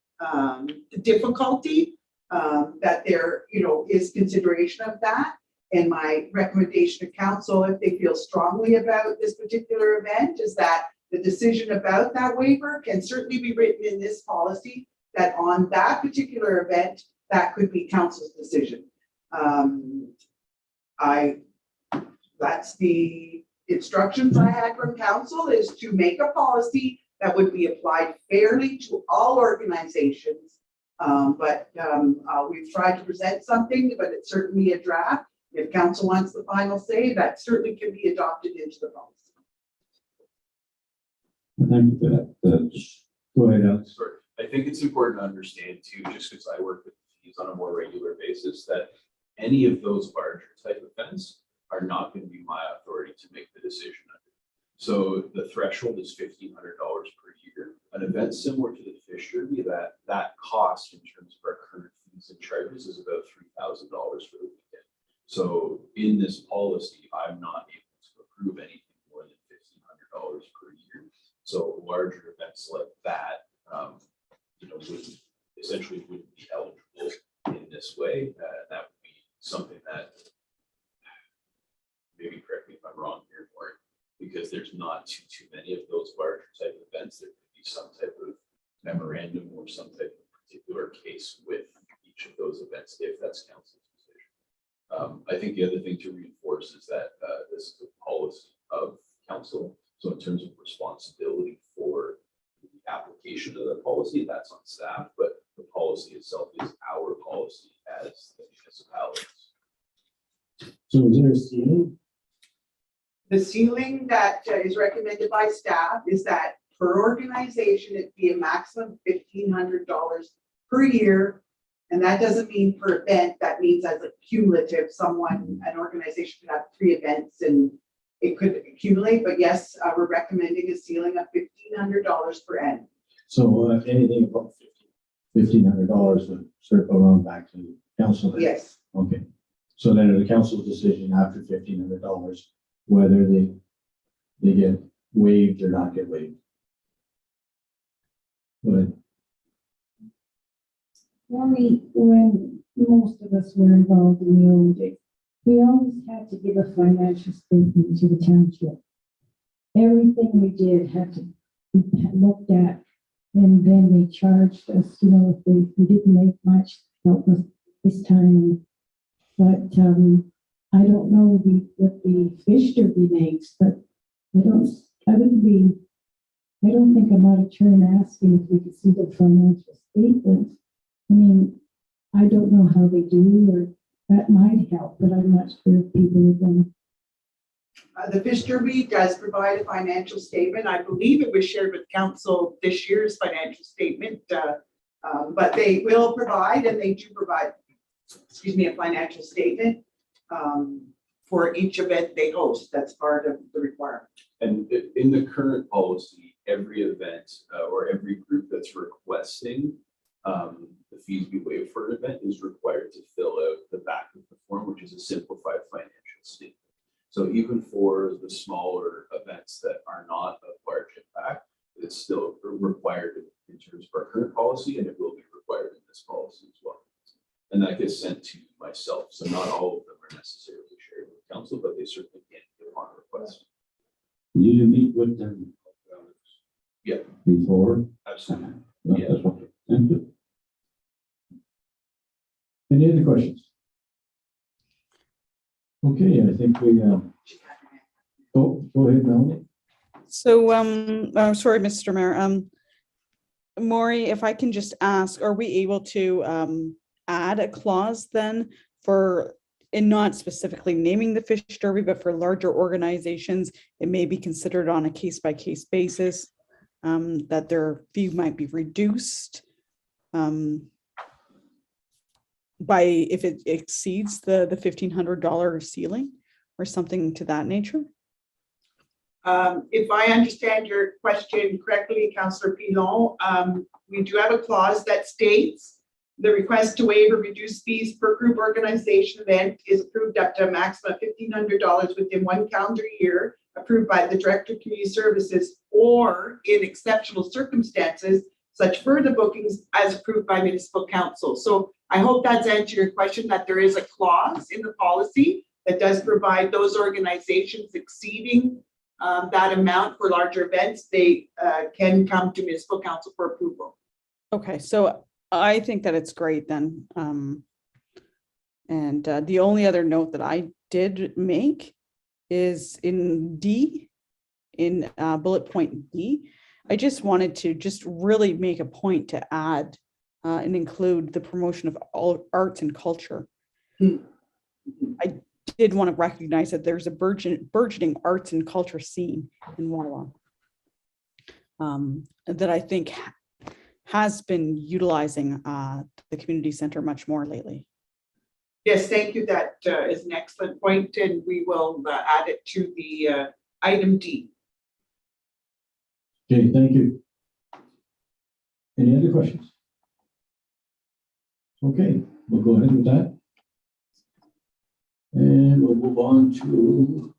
difficulty, that there, you know, is consideration of that. And my recommendation to council, if they feel strongly about this particular event, is that the decision about that waiver can certainly be written in this policy that on that particular event, that could be council's decision. That's the instructions I had from council, is to make a policy that would be applied fairly to all organizations. We've tried to present something, but it's certainly a draft. If council wants the final say, that certainly can be adopted into the policy. Thank you for that. Just go ahead, Alex. Sorry, I think it's important to understand too, just because I work with fees on a more regular basis, that any of those larger type events are not going to be my authority to make the decision under. So the threshold is $1,500 per year. An event similar to the fish derby, that cost in terms of our current fees and charges is about $3,000 for the weekend. So in this policy, I'm not able to approve anything more than $1,500 per year. So larger events like that, you know, essentially wouldn't be eligible in this way. That would be something that, maybe correct me if I'm wrong here, Warren, because there's not too many of those larger type events. There could be some type of memorandum or some type of particular case with each of those events, if that's council's decision. I think the other thing to reinforce is that this is a policy of council. So in terms of responsibility for the application of the policy, that's on staff, but the policy itself is our policy as the municipalities. So is there a ceiling? The ceiling that is recommended by staff is that per organization, it'd be a maximum of $1,500 per year. And that doesn't mean per event, that means as a cumulative, an organization could have 3 events and it could accumulate, but yes, we're recommending a ceiling of $1,500 per annum. So anything above $1,500 would circle around back to council. then? Yes, Okay. So then the council's decision after $1,500, whether they get waived or not get waived. But Maureen, when most of us were involved in the old days, we always had to give a financial statement to the township. Everything we did had to be looked at, and then they charged us, you know, if we didn't make much, help us this time. But, I don't know what the fish derby makes, but I don't think I'm out of turn asking if we could see the financial statements. I mean, I don't know how they do, or that might help, but I'm not sure if people are going. The Fish Derby does provide a financial statement. I believe it was shared with council this year's financial statement. But they will provide, and they do provide, a financial statement for each event they host. That's part of the requirement. And in the current policy, every event or every group that's requesting the fees be waived for an event is required to fill out the back of the form, which is a simplified financial statement. So even for the smaller events that are not of large impact, it's still required in terms of our current policy, and it will be required in this policy as well. And that gets sent to myself. So not all of them are necessarily shared with council, but they certainly can get upon request. You meet with them? Yeah. Before? Absolutely. Yeah, that's what, thank you. any other questions? Okay, I think we, go ahead, Melanie. So, sorry, Mr. Mayor, Maury, if I can just ask, are we able to, add a clause then for, in not specifically naming the fish derby, but for larger organizations, it may be considered on a case-by-case basis, that their fee might be reduced, by if it exceeds the $1,500 ceiling or something to that nature? If I understand your question correctly, Councillor Pilon, we do have a clause that states the request to waive or reduce fees per group organization event is approved up to a maximum of $1,500 within 1 calendar year, approved by the Director of Community Services, or in exceptional circumstances, such further bookings as approved by Municipal Council. So I hope that's answered your question, that there is a clause in the policy that does provide those organizations exceeding that amount for larger events, they can come to Municipal Council for approval. Okay, so I think that it's great then. And the only other note that I did make is in D, in bullet point D. I just wanted to just really make a point to add and include the promotion of all arts and culture. I did want to recognize that there's a burgeoning arts and culture scene in Wawa that I think has been utilizing the community center much more lately. Yes, thank you. That is an excellent point, and we will add it to the item D. Okay, thank you. Any other questions? Okay, we'll go ahead with that. And we'll move on to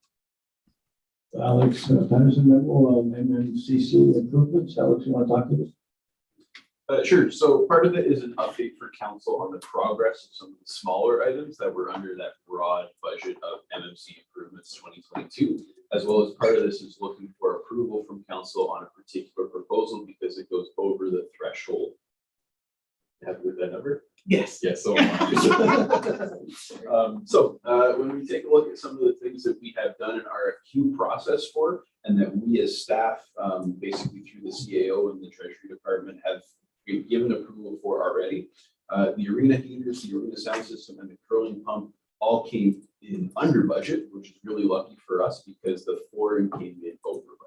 Alex Patterson memo on MMCC improvements. Alex, you want to talk to us? Sure. So part of it is an update for council on the progress of some of the smaller items that were under that broad budget of MMC improvements 2022, as well as part of this is looking for approval from council on a particular proposal because it goes over the threshold. Happy with that number? Yes. Yes. So, when we take a look at some of the things that we have done an RFQ process for, and that we as staff, basically through the CAO and the Treasury Department, have been given approval for already, the arena heaters, the arena sound system, and the curling pump all came in under budget, which is really lucky for us because the flooring came in over budget.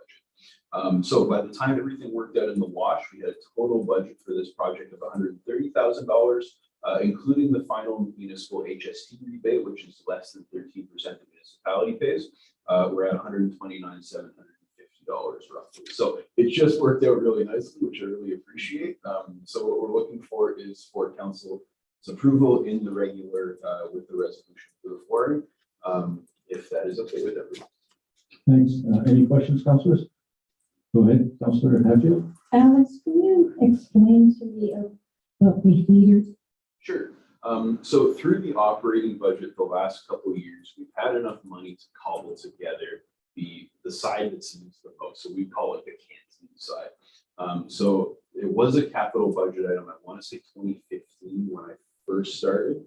So by the time everything worked out in the wash, we had a total budget for this project of $130,000, including the final municipal HST rebate, which is less than 13% the municipality pays. We're at $129,750 roughly. So it just worked out really nicely, which I really appreciate. So what we're looking for is for council's approval in the regular with the resolution for the flooring, if that is okay with everyone. Thanks. Any questions, councilors? Go ahead, Councillor Hatfield. Alex, can you explain to me about the heaters? Sure. So through the operating budget the last couple of years, we've had enough money to cobble together the side that's used the most. So we call it the canteen side. So it was a capital budget item, I want to say 2015 when I first started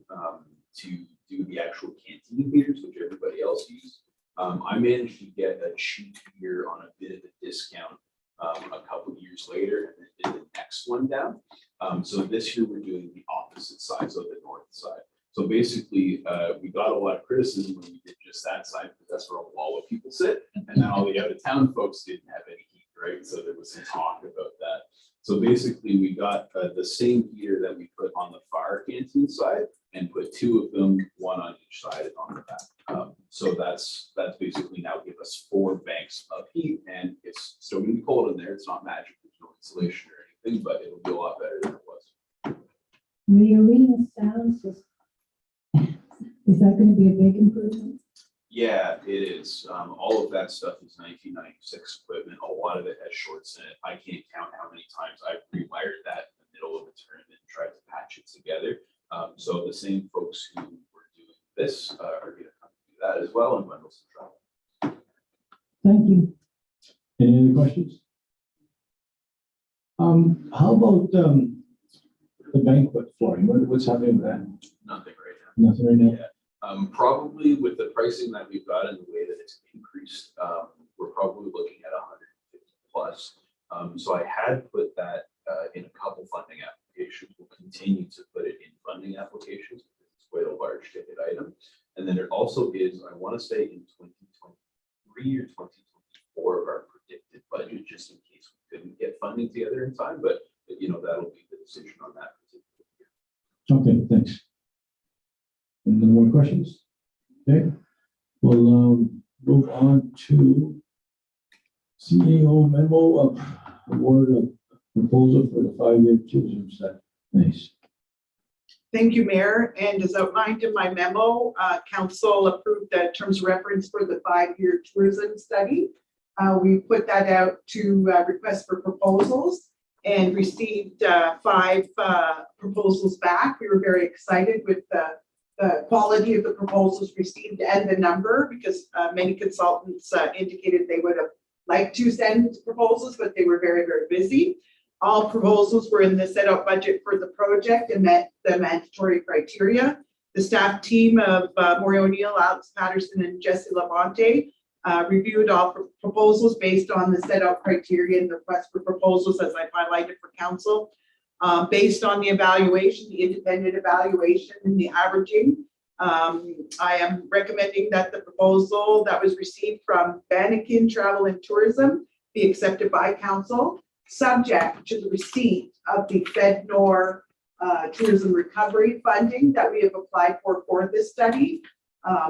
to do the actual canteen heaters, which everybody else used. I managed to get a cheap heater on a bit of a discount a couple of years later, and then did the next one down. So this year we're doing the opposite side, so the north side. So basically, we got a lot of criticism when we did just that side, because that's where a wall of people sit, and then all the out of town folks didn't have any heat, right? So there was some talk about that. So basically, we got the same heater that we put on the fire canteen side, and put two of them, one on each side on the back. So that's basically now give us 4 banks of heat, and it's still gonna be cold in there. It's not magic, there's no insulation or anything, but it'll be a lot better than it was. The arena sound system. Is that gonna be a big improvement? Yeah, it is. All of that stuff is 1996 equipment. A lot of it has shorts in it. I can't count how many times I've rewired that in the middle of a tournament and tried to patch it together. So the same folks who were doing this are going to come do that as well and bundle some travel. Thank you. Any other questions? How about the banquet flooring? What's happening with that? Nothing right now. Nothing right now? Yeah. Probably with the pricing that we've got and the way that it's increased, we're probably looking at 150 plus. So I had put that in a couple funding applications. We'll continue to put it in funding applications because it's quite a large ticket item. And then it also is, I want to say in 2023 or 2024 of our predicted budget, just in case we couldn't get funding together in time, but you know, that'll be the decision on that particular year. Okay, thanks. And no more questions? Okay, we'll move on to CEO memo of award of proposal for the 5-year tourism set. Thanks. Thank you, Mayor. And as outlined in my memo, council approved the terms of reference for the 5-year tourism study. We put that out to request for proposals and received 5 proposals back. We were very excited with the quality of the proposals received and the number, because many consultants indicated they would have liked to send proposals, but they were very, very busy. All proposals were in the set out budget for the project and met the mandatory criteria. The staff team of Maureen O'Neill, Alex Patterson, and Jesse Labonte reviewed all proposals based on the set out criteria and the request for proposals, as I highlighted for council. Based on the evaluation, the independent evaluation and the averaging, I am recommending that the proposal that was received from Bannekin Travel and Tourism be accepted by council, subject to the receipt of the FedNor tourism recovery funding that we have applied for this study.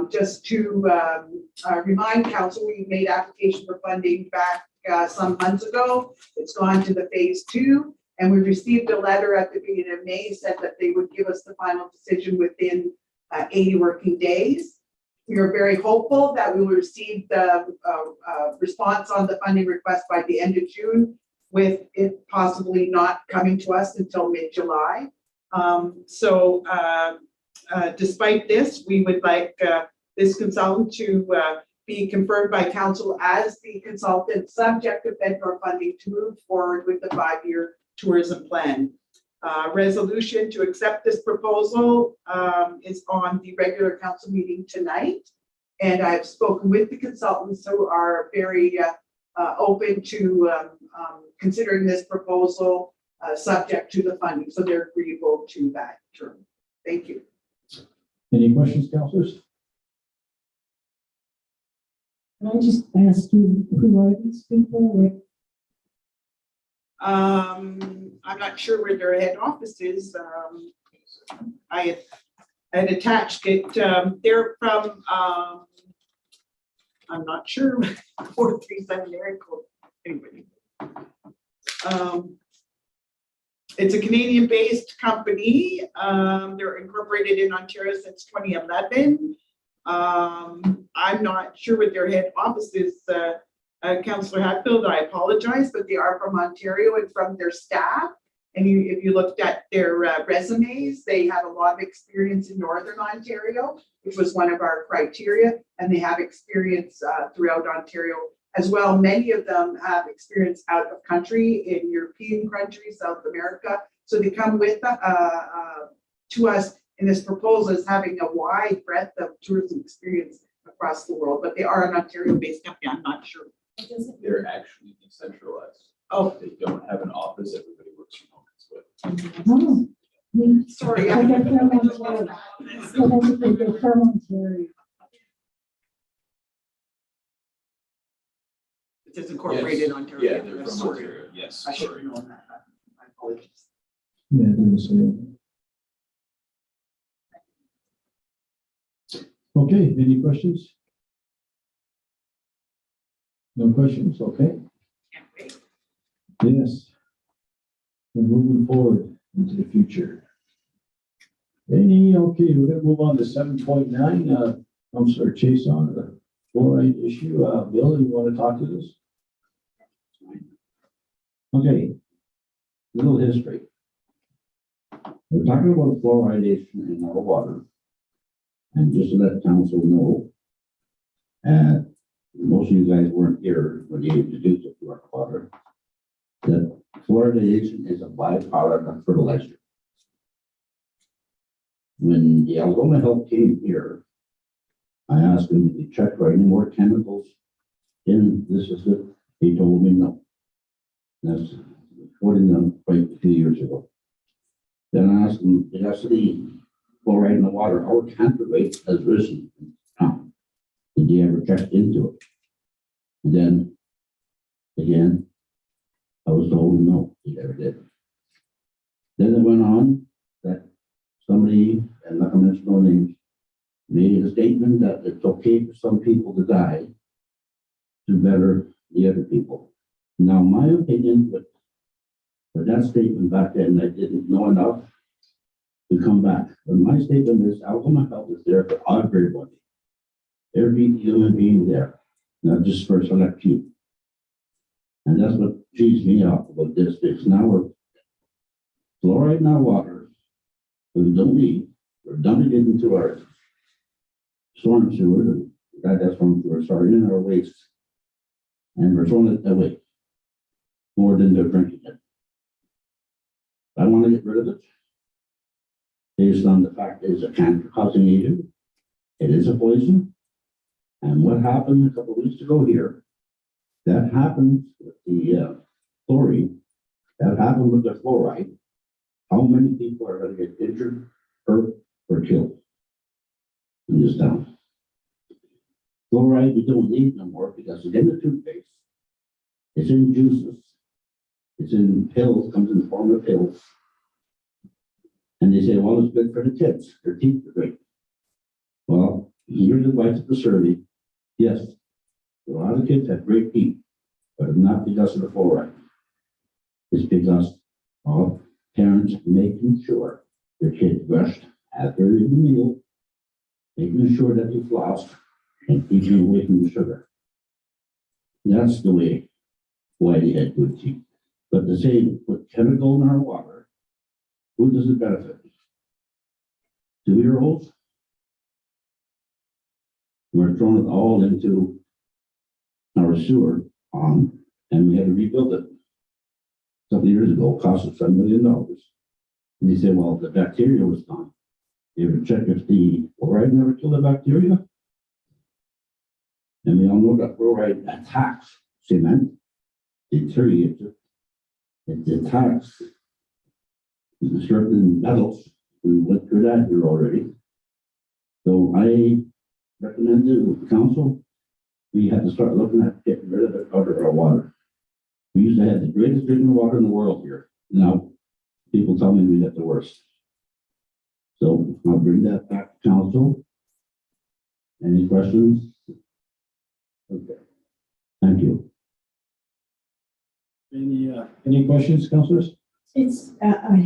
Just to remind council, we made application for funding back some months ago. It's gone to the phase 2. And we received a letter at the beginning of May, said that they would give us the final decision within 80 working days. We are very hopeful that we will receive the response on the funding request by the end of June, with it possibly not coming to us until mid-July. Despite this, we would like this consultant to be confirmed by council as the consultant subject to FedNor funding to move forward with the 5-year tourism plan. Resolution to accept this proposal is on the regular council meeting tonight. And I've spoken with the consultants who are very open to considering this proposal subject to the funding. So they're agreeable to that term. Thank you. Any questions, councillors? Can I just ask you, who are these people? I'm not sure where their head office is. I had attached it. They're from, I'm not sure, 437 area code. Anybody. It's a Canadian-based company. They're incorporated in Ontario since 2011. I'm not sure what their head office is. Councillor Hatfield, I apologize, but they are from Ontario and from their staff. And if you looked at their resumes, they have a lot of experience in Northern Ontario, which was one of our criteria, and they have experience throughout Ontario as well. Many of them have experience out of country in European countries, South America. So they come with to us in this proposal as having a wide breadth of tourism experience across the world, but they are an Ontario-based company. I'm not sure. They're actually decentralized. Oh, They don't have an office. Everybody works from home. Oh, we, sorry. I got from Ontario. So that's what they're from Ontario. It is incorporated in Ontario. Yeah, they're I'm from sorry. Ontario. Yes, I should sorry. have known that. My apologies. Yeah, they're the same. Okay, any questions? No questions, okay? Can't wait. Yes. We're moving forward into the future. Okay, we're gonna move on to 7.9, Councillor Chase on the fluoride issue. Bill, you want to talk to this? Okay. Little history. We're talking about fluoridation in our water. And just to let council know, most of you guys weren't here when you introduced it to our water, that fluoridation is a byproduct of fertilizer. When the Algoma Health came here, I asked them if they checked for any more chemicals in the system. He told me no. That's quoting them quite a few years ago. Then I asked them, did I see fluoride in the water? Our cancer rate has risen. Did you ever check into it? And then again, I was told no, he never did. Then it went on that somebody, and not gonna mention no names, made a statement that it's okay for some people to die to better the other people. Now, my opinion, but for that statement back then, I didn't know enough to come back. But my statement is Algoma Health is there for everybody. Every human being there, not just for a select few. And that's what cheesed me off about this, because now we're fluoride in our water, we don't need, we're dumping it into our storm sewer, that's from, we're sorry, in our waste. And we're throwing it away more than they're drinking it. I want to get rid of it based on the fact that it's a cancer causing agent. It is a poison. And what happened a couple of weeks ago here, that happened with the chlorine, that happened with the fluoride. How many people are going to get injured, hurt, or killed in this town? Fluoride we don't need no more because it's in the toothpaste, it's in juices, it's in pills, comes in the form of pills. And they say, well, it's good for the kids, their teeth are great. Well, here's the advice of the survey. Yes, a lot of kids have great teeth, but it's not because of the fluoride. It's because of parents making sure their kids brushed after the meal, making sure that they flossed, and keeping away from the sugar. That's the way why they had good teeth. But the same with chemical in our water, who does it benefit? 2-year-olds? We're throwing it all into our sewer and we had to rebuild it. A couple of years ago, it cost us $7 million. And they said, well, the bacteria was gone. You ever check if the fluoride never killed the bacteria? And we all know that fluoride attacks cement, deteriorates it. It attacks certain metals. We went through that here already. So I recommend to the council, we have to start looking at getting rid of it out of our water. We used to have the greatest drinking water in the world here. Now, people tell me we got the worst. So I'll bring that back to council. Any questions? Okay. Thank you. Any questions, councillors? It's, I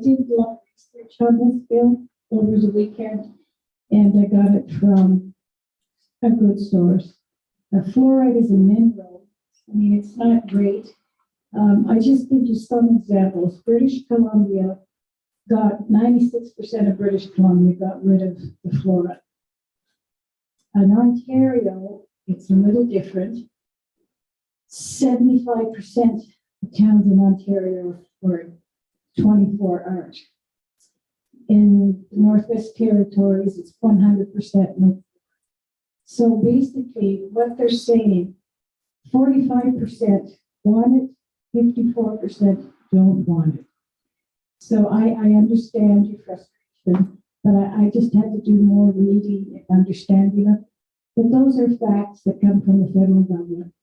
did a lot of research on this bill over the weekend, and I got it from a good source. Fluoride is a mineral I mean, it's not great. I just give you some examples. British Columbia got 96% of British Columbia got rid of the fluoride. In Ontario, it's a little different. 75% of towns in Ontario are 24 aren't. In the Northwest Territories, it's 100% no. So basically, what they're saying, 45% want it, 54% don't want it. So I understand your frustration, but I just had to do more reading and understanding of. But those are facts that come from the federal government.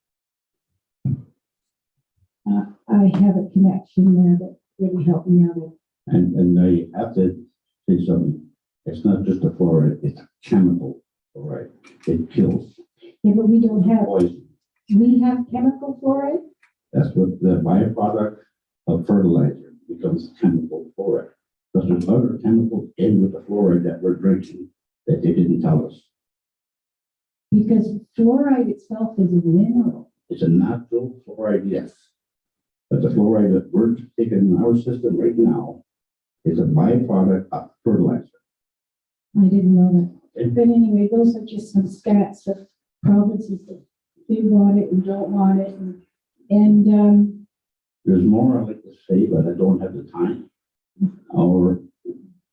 I have a connection there that really helped me out. And I have to say something. It's not just a fluoride, it's a chemical fluoride. It kills. Yeah, but we don't have, Poison. we have chemical fluoride. That's what the byproduct of fertilizer becomes chemical fluoride. Because there's other chemicals in with the fluoride that we're drinking that they didn't tell us. Because fluoride itself is a mineral. It's a natural fluoride, yes. But the fluoride that we're taking in our system right now is a byproduct of fertilizer. I didn't know that. But anyway, those are just some stats of provinces that do want it and don't want it. And There's more I'd like to say, but I don't have the time or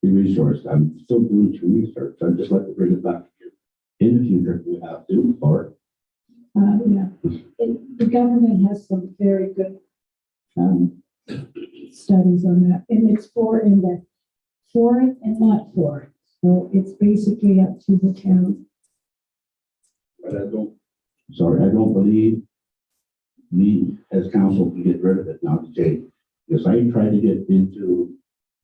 the resource. I'm still doing some research. I'd just like to bring it back to you in the future if we have to, or yeah, the government has some very good studies on that, and it's for it and not for it. So it's basically up to the town. but I don't believe we as council can get rid of it now today. Because I tried to get into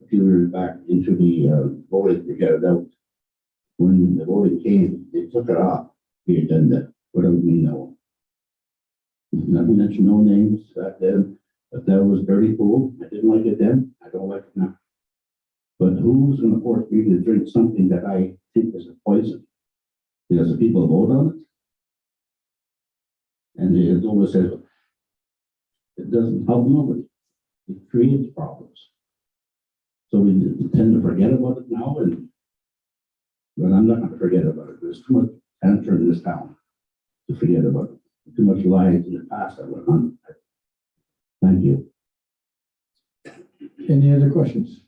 a few years back into the voting to get it out. When the voting came, they took it off. The agenda. What do we know? Not to mention no names back then, but that was dirty pool. I didn't like it then. I don't like it now. But who's going to force me to drink something that I think is a poison? Because the people vote on it. And it always says, it doesn't help nobody. It creates problems. So we tend to forget about it now, but I'm not going to forget about it. There's too much cancer in this town to forget about it. Too much lies in the past that went on. Thank you. Any other questions?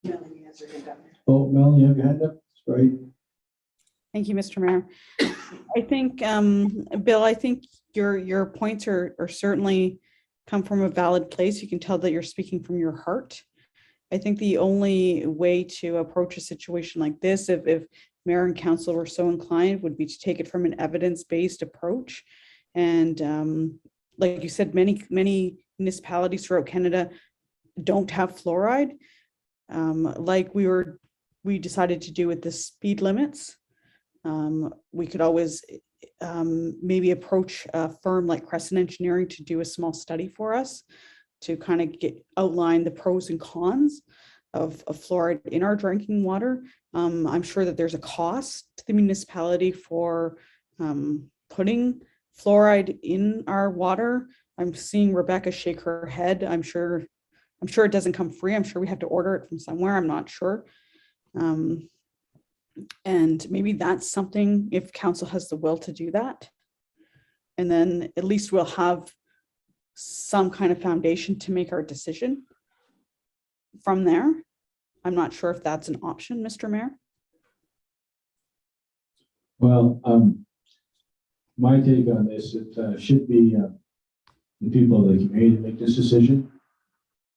Melanie has her hand up. Oh, Melanie, you have your hand up? Right. Thank you, Mr. Mayor. I think, Bill, I think your points are certainly come from a valid place. You can tell that you're speaking from your heart. I think the only way to approach a situation like this, if mayor and council were so inclined, would be to take it from an evidence-based approach. And like you said, many municipalities throughout Canada don't have fluoride. Like we decided to do with the speed limits. We could always maybe approach a firm like Crescent Engineering to do a small study for us to kind of outline the pros and cons of fluoride in our drinking water. I'm sure that there's a cost to the municipality for putting fluoride in our water. I'm seeing Rebecca shake her head. I'm sure it doesn't come free. I'm sure we have to order it from somewhere. I'm not sure. And maybe that's something, if council has the will to do that. And then at least we'll have some kind of foundation to make our decision from there. I'm not sure if that's an option, Mr. Mayor. Well, my take on this, it should be the people of the community make this decision,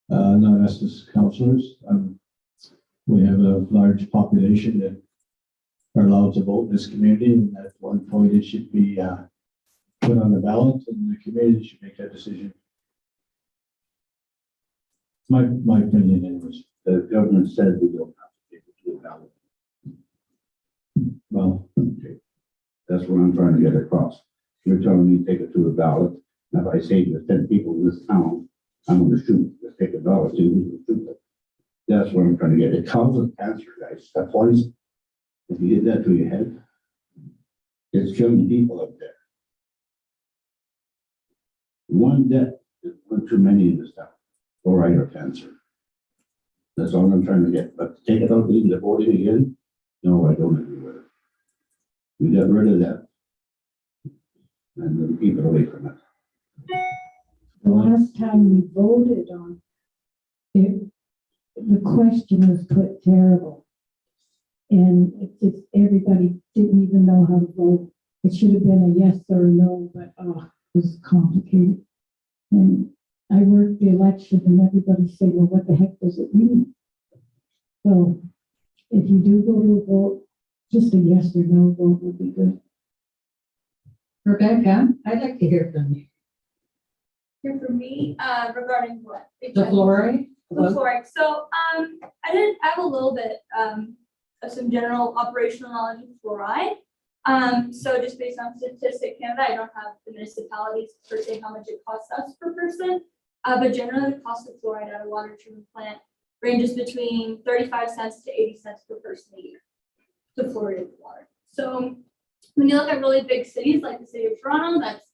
not us as councillors. We have a large population that are allowed to vote in this community, and at one point it should be put on the ballot, and the community should make that decision. My opinion, anyways. The government said we don't have to take it to a ballot. Well, Okay. That's what I'm trying to get across. You're telling me take it to a ballot. And if I say there's 10 people in this town, I'm going to shoot. Let's take a ballot, see who's going to shoot them. That's what I'm trying to get. It causes cancer, guys. That's why if you get that to your head, it's killing people up there. one death is one too many in this town, fluoride or cancer. That's all I'm trying to get, but take it out, leave the voting again, no, I don't agree with it. We got rid of that. And then keep it away from it. The last time we voted on it, the question was put terrible. And it just, everybody didn't even know how to vote. It should have been a yes or a no, but, it was complicated. And I worked the election and everybody said, well, what the heck does it mean? So if you do go to a vote, just a yes or no vote would be good. Rebecca, I'd like to hear from you. Here for me, regarding what? The fluoride? The fluoride. So, I have a little bit, of some general operational knowledge of fluoride. So just based on Statistic Canada, I don't have the municipalities per se how much it costs us per person. But generally the cost of fluoride at a water treatment plant ranges between 35 cents to 80 cents per person a year to fluoride water. So when you look at really big cities like the city of Toronto, that's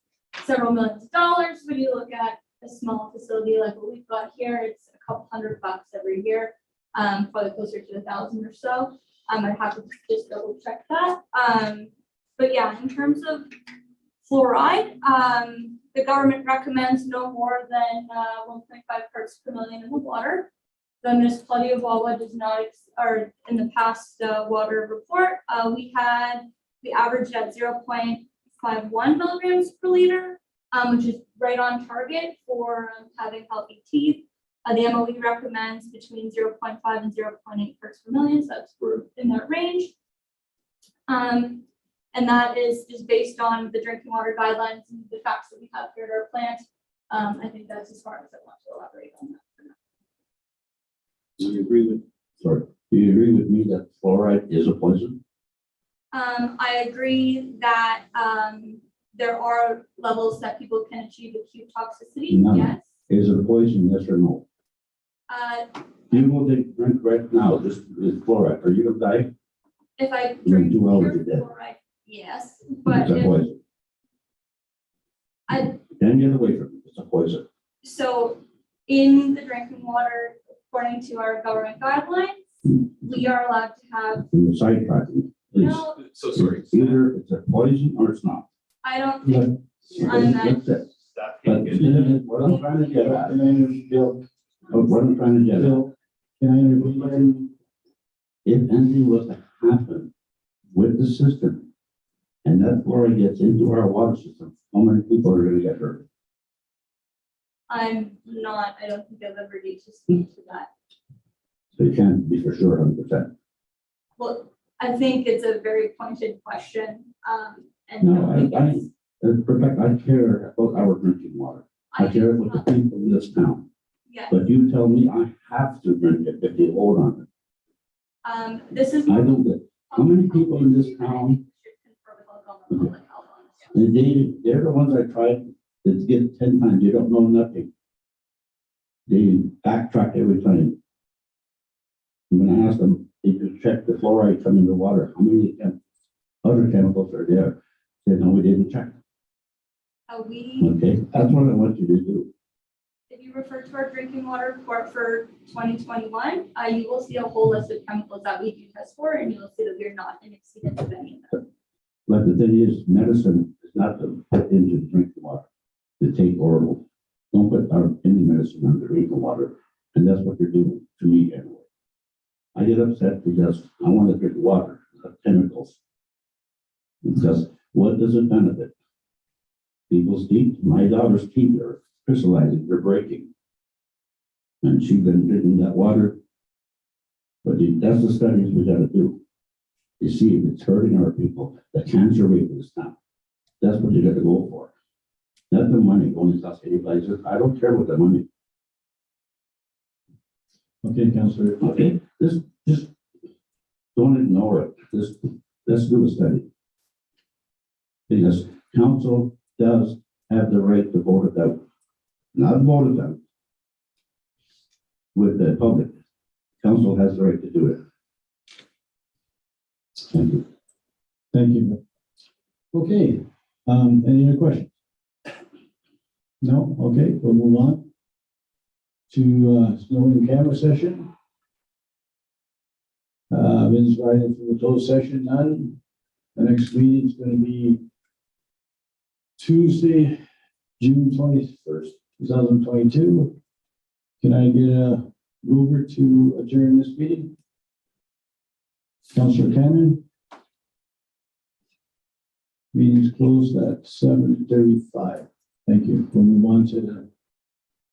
several millions of dollars. When you look at a small facility like what we've got here, it's a couple $100 every year, probably closer to 1,000 or so. I'd have to just double check that. But yeah, in terms of fluoride, the government recommends no more than 1.5 parts per million in the water. The municipality of Wawa does not, or in the past water report, we averaged at 0.51 milligrams per liter, which is right on target for having healthy teeth. The MOE recommends between 0.5 and 0.8 parts per million, so we're in that range. And that is just based on the drinking water guidelines and the facts that we have here at our plant. I think that's as far as I want to elaborate on that. Do you agree with me that fluoride is a poison? I agree that there are levels that people can achieve acute toxicity. No. Yes. Is it a poison, yes or no? You will drink right now, this is fluoride, are you gonna die? If I In drink 2 hours, pure you're dead. fluoride, yes, but It's a if poison. Then get away from it, it's a poison. so in the drinking water, according to our government guidelines, we are allowed to have, In the sidetracking, please. no, So sorry. It's either it's a poison or it's not. I don't think, That's it. Staff But can't get it. what I'm trying to get at, Can I interview Bill? what I'm trying to get at, Bill, can I interview him? if anything was to happen with the system and that fluoride gets into our water system, how many people are gonna get hurt? I don't think I've ever need to speak to that. So you can't be for sure 100%. Well, I think it's a very pointed question, and No, I think it's. Rebecca, I care about our drinking water. I care about the people in this town. Yeah, But you tell me I have to drink it if you hold on it. this is. I don't get, how many people in this town, they're the ones I tried, that get 10 times, they don't know nothing. They backtrack every time. When I ask them, if you check the fluoride coming in the water, how many other chemicals are there? They said, no, we didn't check. Okay, that's what I want you to do. If you refer to our drinking water report for 2021, you will see a whole list of chemicals that we do test for, and you'll see that we're not in exceedance of any of them. But the thing is, medicine is not to put into drinking water, to take oral. Don't put any medicine under drinking water, and that's what you're doing to me anyway. I get upset because I want to drink water, not chemicals. Because what does it benefit? People's teeth, my daughter's teeth are crystallizing, they're breaking. And she's been drinking that water. But that's the studies we gotta do. You see, if it's hurting our people, the cancer rate is down. That's what you gotta go for. Not the money, only cost anybody. I don't care what the money. Okay, Councillor. Okay, just don't ignore it. Let's do a study. Because council does have the right to vote it out. Not vote it out. With the public. Council has the right to do it. Thank you. Thank you. Okay, any other questions? No? Okay, we'll move on to snow and camera session. Vince riding through the closed session, none. The next meeting is gonna be Tuesday, June 21st, 2022. Can I get a mover to adjourn this meeting? Councillor Cannon? Meeting is closed at 7:35. Thank you. We'll move on to the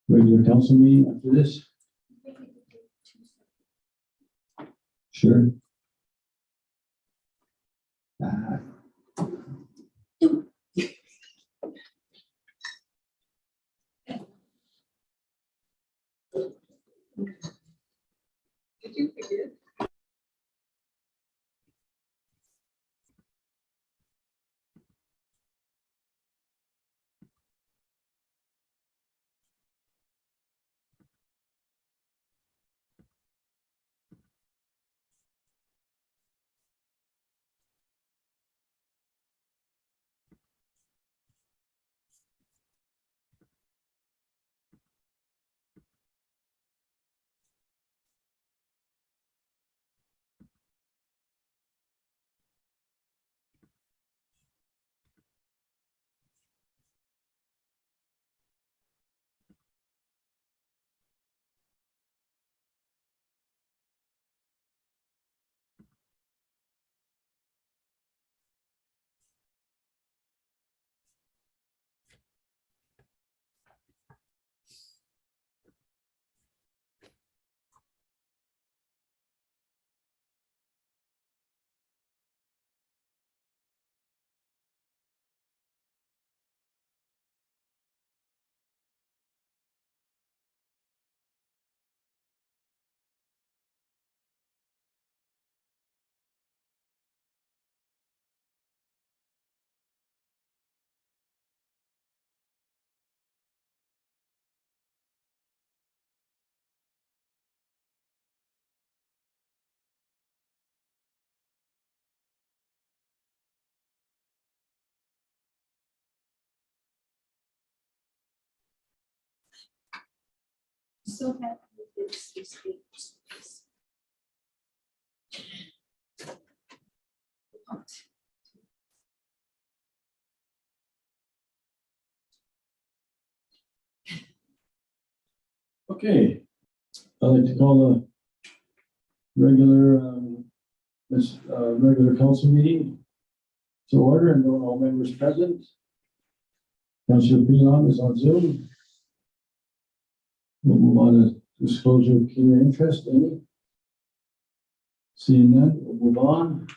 regular council meeting after this. Sure. Did you figure? So that it's Okay. I'd like to call a regular, regular council meeting to order and note all members present. Councillor Pilon is on Zoom. We'll move on to disclosure of peculiar interest, any? Seeing none, we'll move on.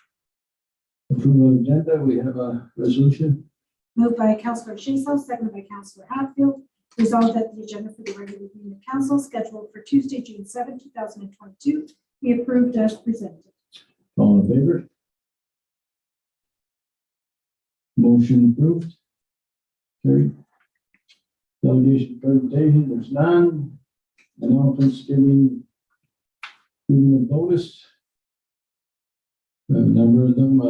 Approval of agenda, we have a resolution. moved by Councillor Schiesel, seconded by Councillor Hatfield. Resolved that the agenda for the regular meeting of council scheduled for Tuesday, June 7, 2022 be approved as presented. All in favor? Motion approved. Carried. Delegation presentation, there's none. Announcements giving of notice. We have a number of them,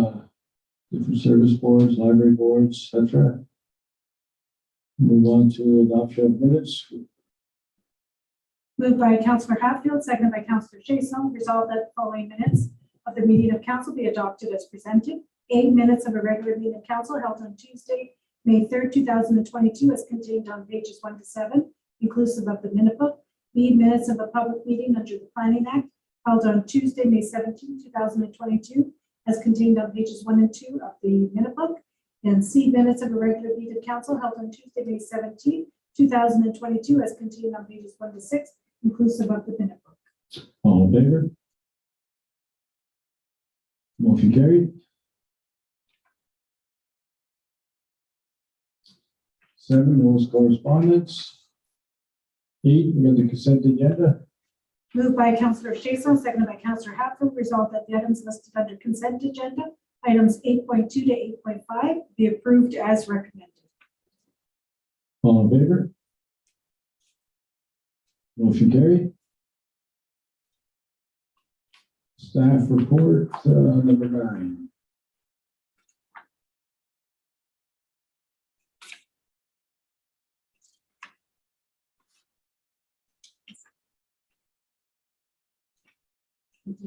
different service boards, library boards, etc. Move on to adoption of minutes. Moved by Councillor Hatfield, seconded by Councillor Schiesel. Resolved that the following minutes of the meeting of council be adopted as presented. 8 minutes of a regular meeting of council held on Tuesday, May 3rd, 2022, as contained on pages 1 to 7, inclusive of the minute book. B, minutes of a public meeting under the Planning Act held on Tuesday, May 17, 2022, as contained on pages 1 and 2 of the minute book. And C, minutes of a regular meeting of council held on Tuesday, May 17, 2022, as contained on pages 1 to 6, inclusive of the minute book. All in favor? Motion carried. 7, those correspondence. 8, we got the consent agenda. Moved by Councillor Schiesel, seconded by Councillor Hatfield. Resolved that the items listed under consent agenda, items 8.2 to 8.5, be approved as recommended. All in favor? Motion carried. Staff report, number 9. Well,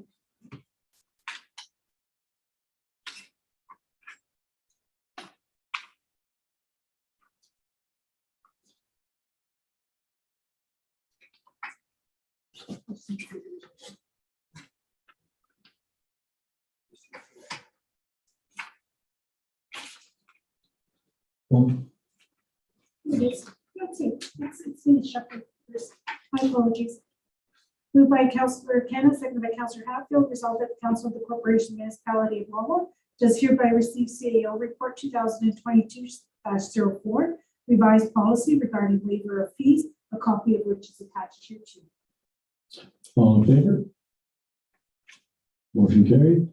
It's me, Shepherd. My apologies. Moved by Councillor Cannon, seconded by Councillor Hatfield, resolved that the Council of the Corporation Municipality of Lowell does hereby receive CAO Report 2022-04, revised policy regarding waiver of fees, a copy of which is attached here too. all in favor? Motion carried.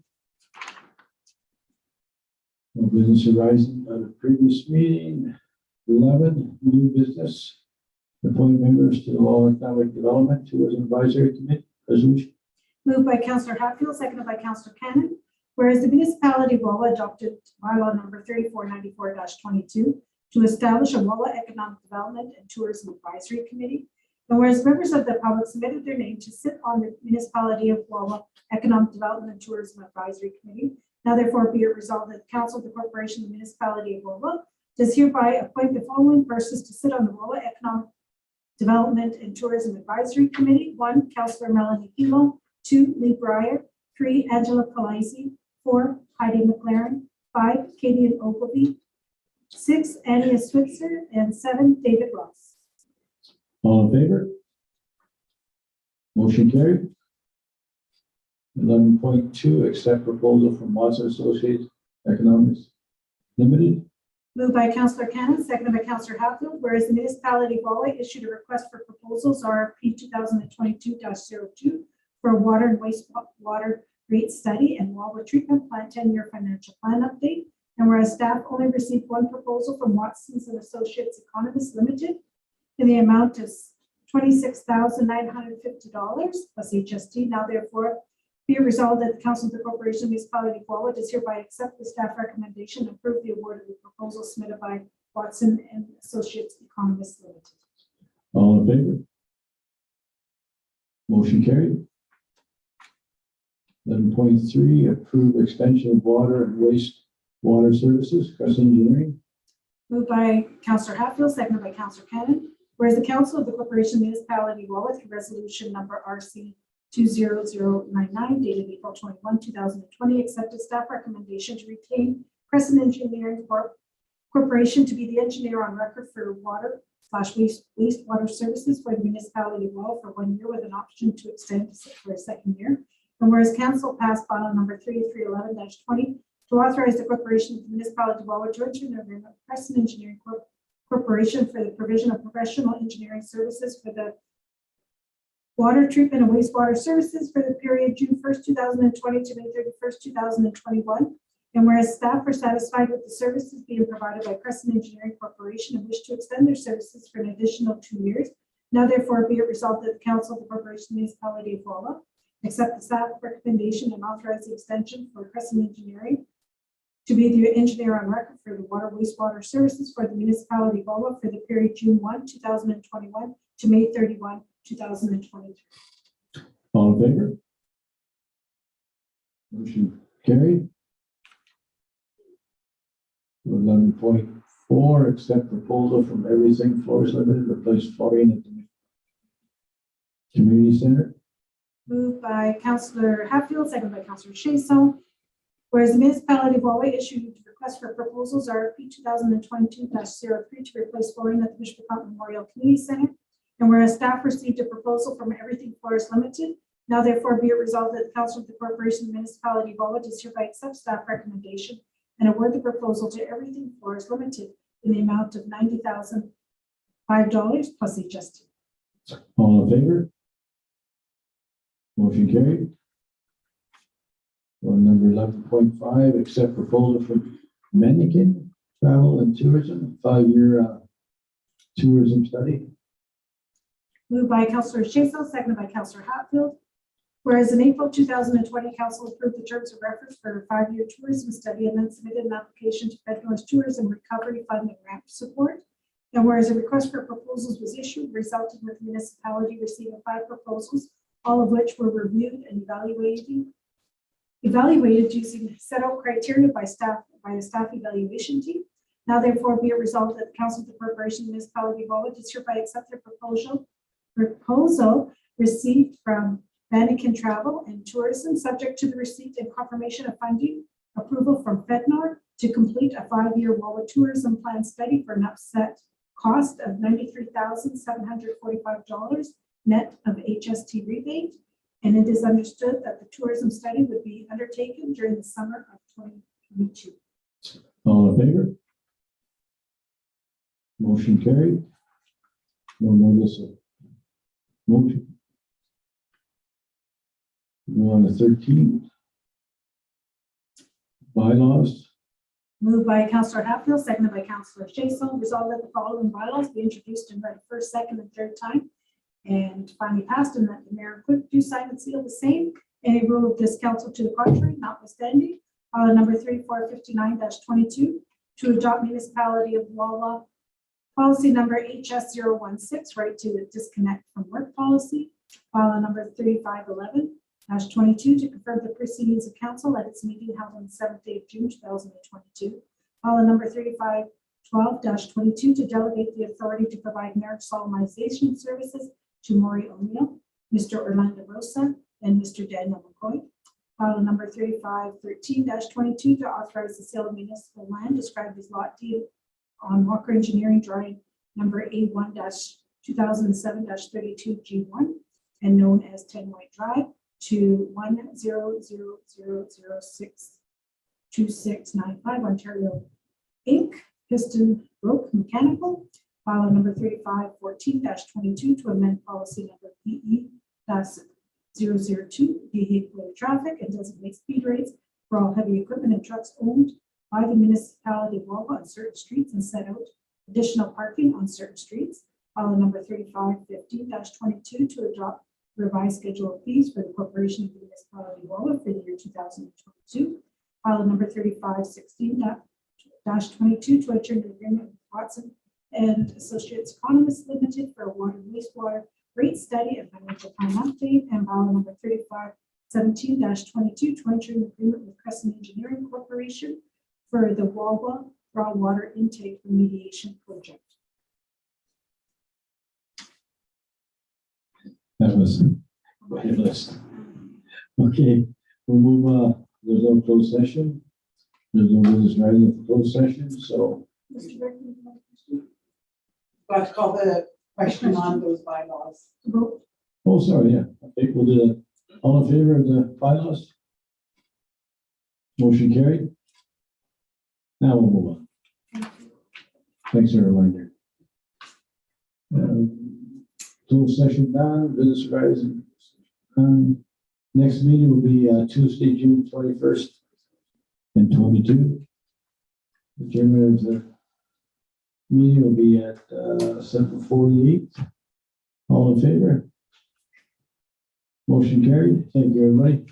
No business arising out of previous meeting. 11, new business. Appoint members to the Lowell Economic Development Tourism Advisory Committee. Resolution. Moved by Councillor Hatfield, seconded by Councillor Cannon. Whereas the municipality of Walla adopted bylaw number 3494-22 to establish a Walla Economic Development and Tourism Advisory Committee. And whereas members of the public submitted their name to sit on the municipality of Walla Economic Development and Tourism Advisory Committee. Now therefore be it resolved that the Council of the Corporation of the Municipality of Walla does hereby appoint the following persons to sit on the Walla Economic Development and Tourism Advisory Committee. 1, Councillor Melanie Hilo. 2, Lee Breyer. 3, Angela Palaisi. 4, Heidi McLaren. 5, Katie Ogilvy. 6, Annia Switzer. And 7, David Ross. All in favor? Motion carried. 11.2, accept proposal from Watson Associates Economics Limited. Moved by Councillor Cannon, seconded by Councillor Hatfield, whereas the municipality of Walla issued a request for proposals, RFP 2022-02, for a water and wastewater rate study and Walla treatment plant 10-year financial plan update. And whereas staff only received one proposal from Watson's and Associates Economists Limited in the amount of $26,950 plus HST. Now therefore be it resolved that the Council of the Corporation Municipality of Walla does hereby accept the staff recommendation and approve the award of the proposal submitted by Watson and Associates Economists Limited. All in favor? Motion carried. 11.3, approve extension of water and wastewater services, Crescent Engineering. Moved by Councillor Hatfield, seconded by Councillor Cannon. Whereas the Council of the Corporation Municipality of Walla through resolution number RC 20099 dated April 21, 2020, accepted staff recommendation to retain Crescent Engineering Corporation to be the engineer on record for water/wastewater services for the municipality of Walla for 1 year with an option to extend for a second year. And whereas council passed bylaw number 3311-20 to authorize the corporation of the municipality of Walla to enter an agreement with Crescent Engineering Corporation for the provision of professional engineering services for the water treatment and wastewater services for the period June 1st, 2020 to May 31st, 2021. And whereas staff are satisfied with the services being provided by Crescent Engineering Corporation and wish to extend their services for an additional 2 years, now therefore be it resolved that the Council of the Corporation Municipality of Walla accept the staff recommendation and authorize the extension for Crescent Engineering to be the engineer on record for the water wastewater services for the municipality of Walla for the period June 1, 2021 to May 31, 2023. All in favor? Motion carried. 11.4, accept proposal from Everything Floors Limited to replace flooring at the community center. Moved by Councillor Hatfield, seconded by Councillor Shason. Whereas the municipality of Walla issued a request for proposals RFP 2022-03 to replace flooring at the Bishop County Memorial Community Center. And whereas staff received a proposal from Everything Floors Limited, now therefore be it resolved that the Council of the Corporation of the Municipality of Walla does hereby accept staff recommendation and award the proposal to Everything Floors Limited in the amount of $90,005 plus HST. All in favor? Motion carried. On number 11.5, accept proposal from Menikin Travel and Tourism, 5-year tourism study. Moved by Councillor Shason, seconded by Councillor Hatfield. Whereas in April 2020, Council approved the terms of reference for a 5-year tourism study and then submitted an application to Federalist Tourism Recovery Fund and grant support. And whereas a request for proposals was issued, resulting with the municipality receiving 5 proposals, all of which were reviewed and evaluated using set out criteria by a staff evaluation team. Now therefore be it resolved that the Council of the Corporation Municipality of Wawa does hereby accept the proposal received from Vatican Travel and Tourism, subject to the receipt and confirmation of funding approval from FedNor to complete a 5-year Wawa tourism plan study for an upset cost of $93,745 net of HST rebate. And it is understood that the tourism study would be undertaken during the summer of 2022. All in favor? Motion carried. No notice of motion. Go on to 13. Bylaws. Moved by Councillor Hatfield, seconded by Councillor Chason. Resolved that the following bylaws be introduced and read first, second, and third time, and finally passed, and that the mayor and clerk do sign and seal the same. Any rule of this council to the contrary notwithstanding. Number 3459-22 to adopt municipality of Wawa policy number HS016, right to disconnect from work policy. Number 3511-22 to confirm the proceedings of council at its meeting held on the 7th day of June 2022. Number 3512-22 to delegate the authority to provide marriage solemnization services to Maury O'Neill, Mr. Orlando Rosa, and Mr. Daniel McCoy. Number 3513-22 to authorize the sale of municipal land described as lot D on Walker Engineering drawing number A1-2007-32G1 and known as 10 White Drive to 100062695 Ontario Inc. Piston Broke Mechanical. File number 3514-22 to amend policy number PE-002 vehicular traffic and designate speed rates for all heavy equipment and trucks owned by the municipality of Wawa on certain streets and set out additional parking on certain streets. File number 3515-22 to adopt revised schedule of fees for the corporation of the municipality of Wawa for the year 2022. File number 3516-22 to enter into agreement with Watson and Associates Economists Limited for a water and wastewater rate study and financial plan update. And file number 3517-22 to enter into agreement with Crescent Engineering Corporation for the Wawa raw water intake remediation project. That was a list. Okay, we'll move, there's no closed session. There's no business writing for closed session, so Mr. Berkeley, you have a question? But call the question on those bylaws. Vote. oh, sorry, yeah, okay, we'll do that. All in favor of the bylaws? Motion carried. Now we'll move on. Thanks for the reminder. Closed session done, business rising. Next meeting will be Tuesday, June 21st and 22. The chairman of the meeting will be at 7:48. All in favor? Motion carried. Thank you, everybody.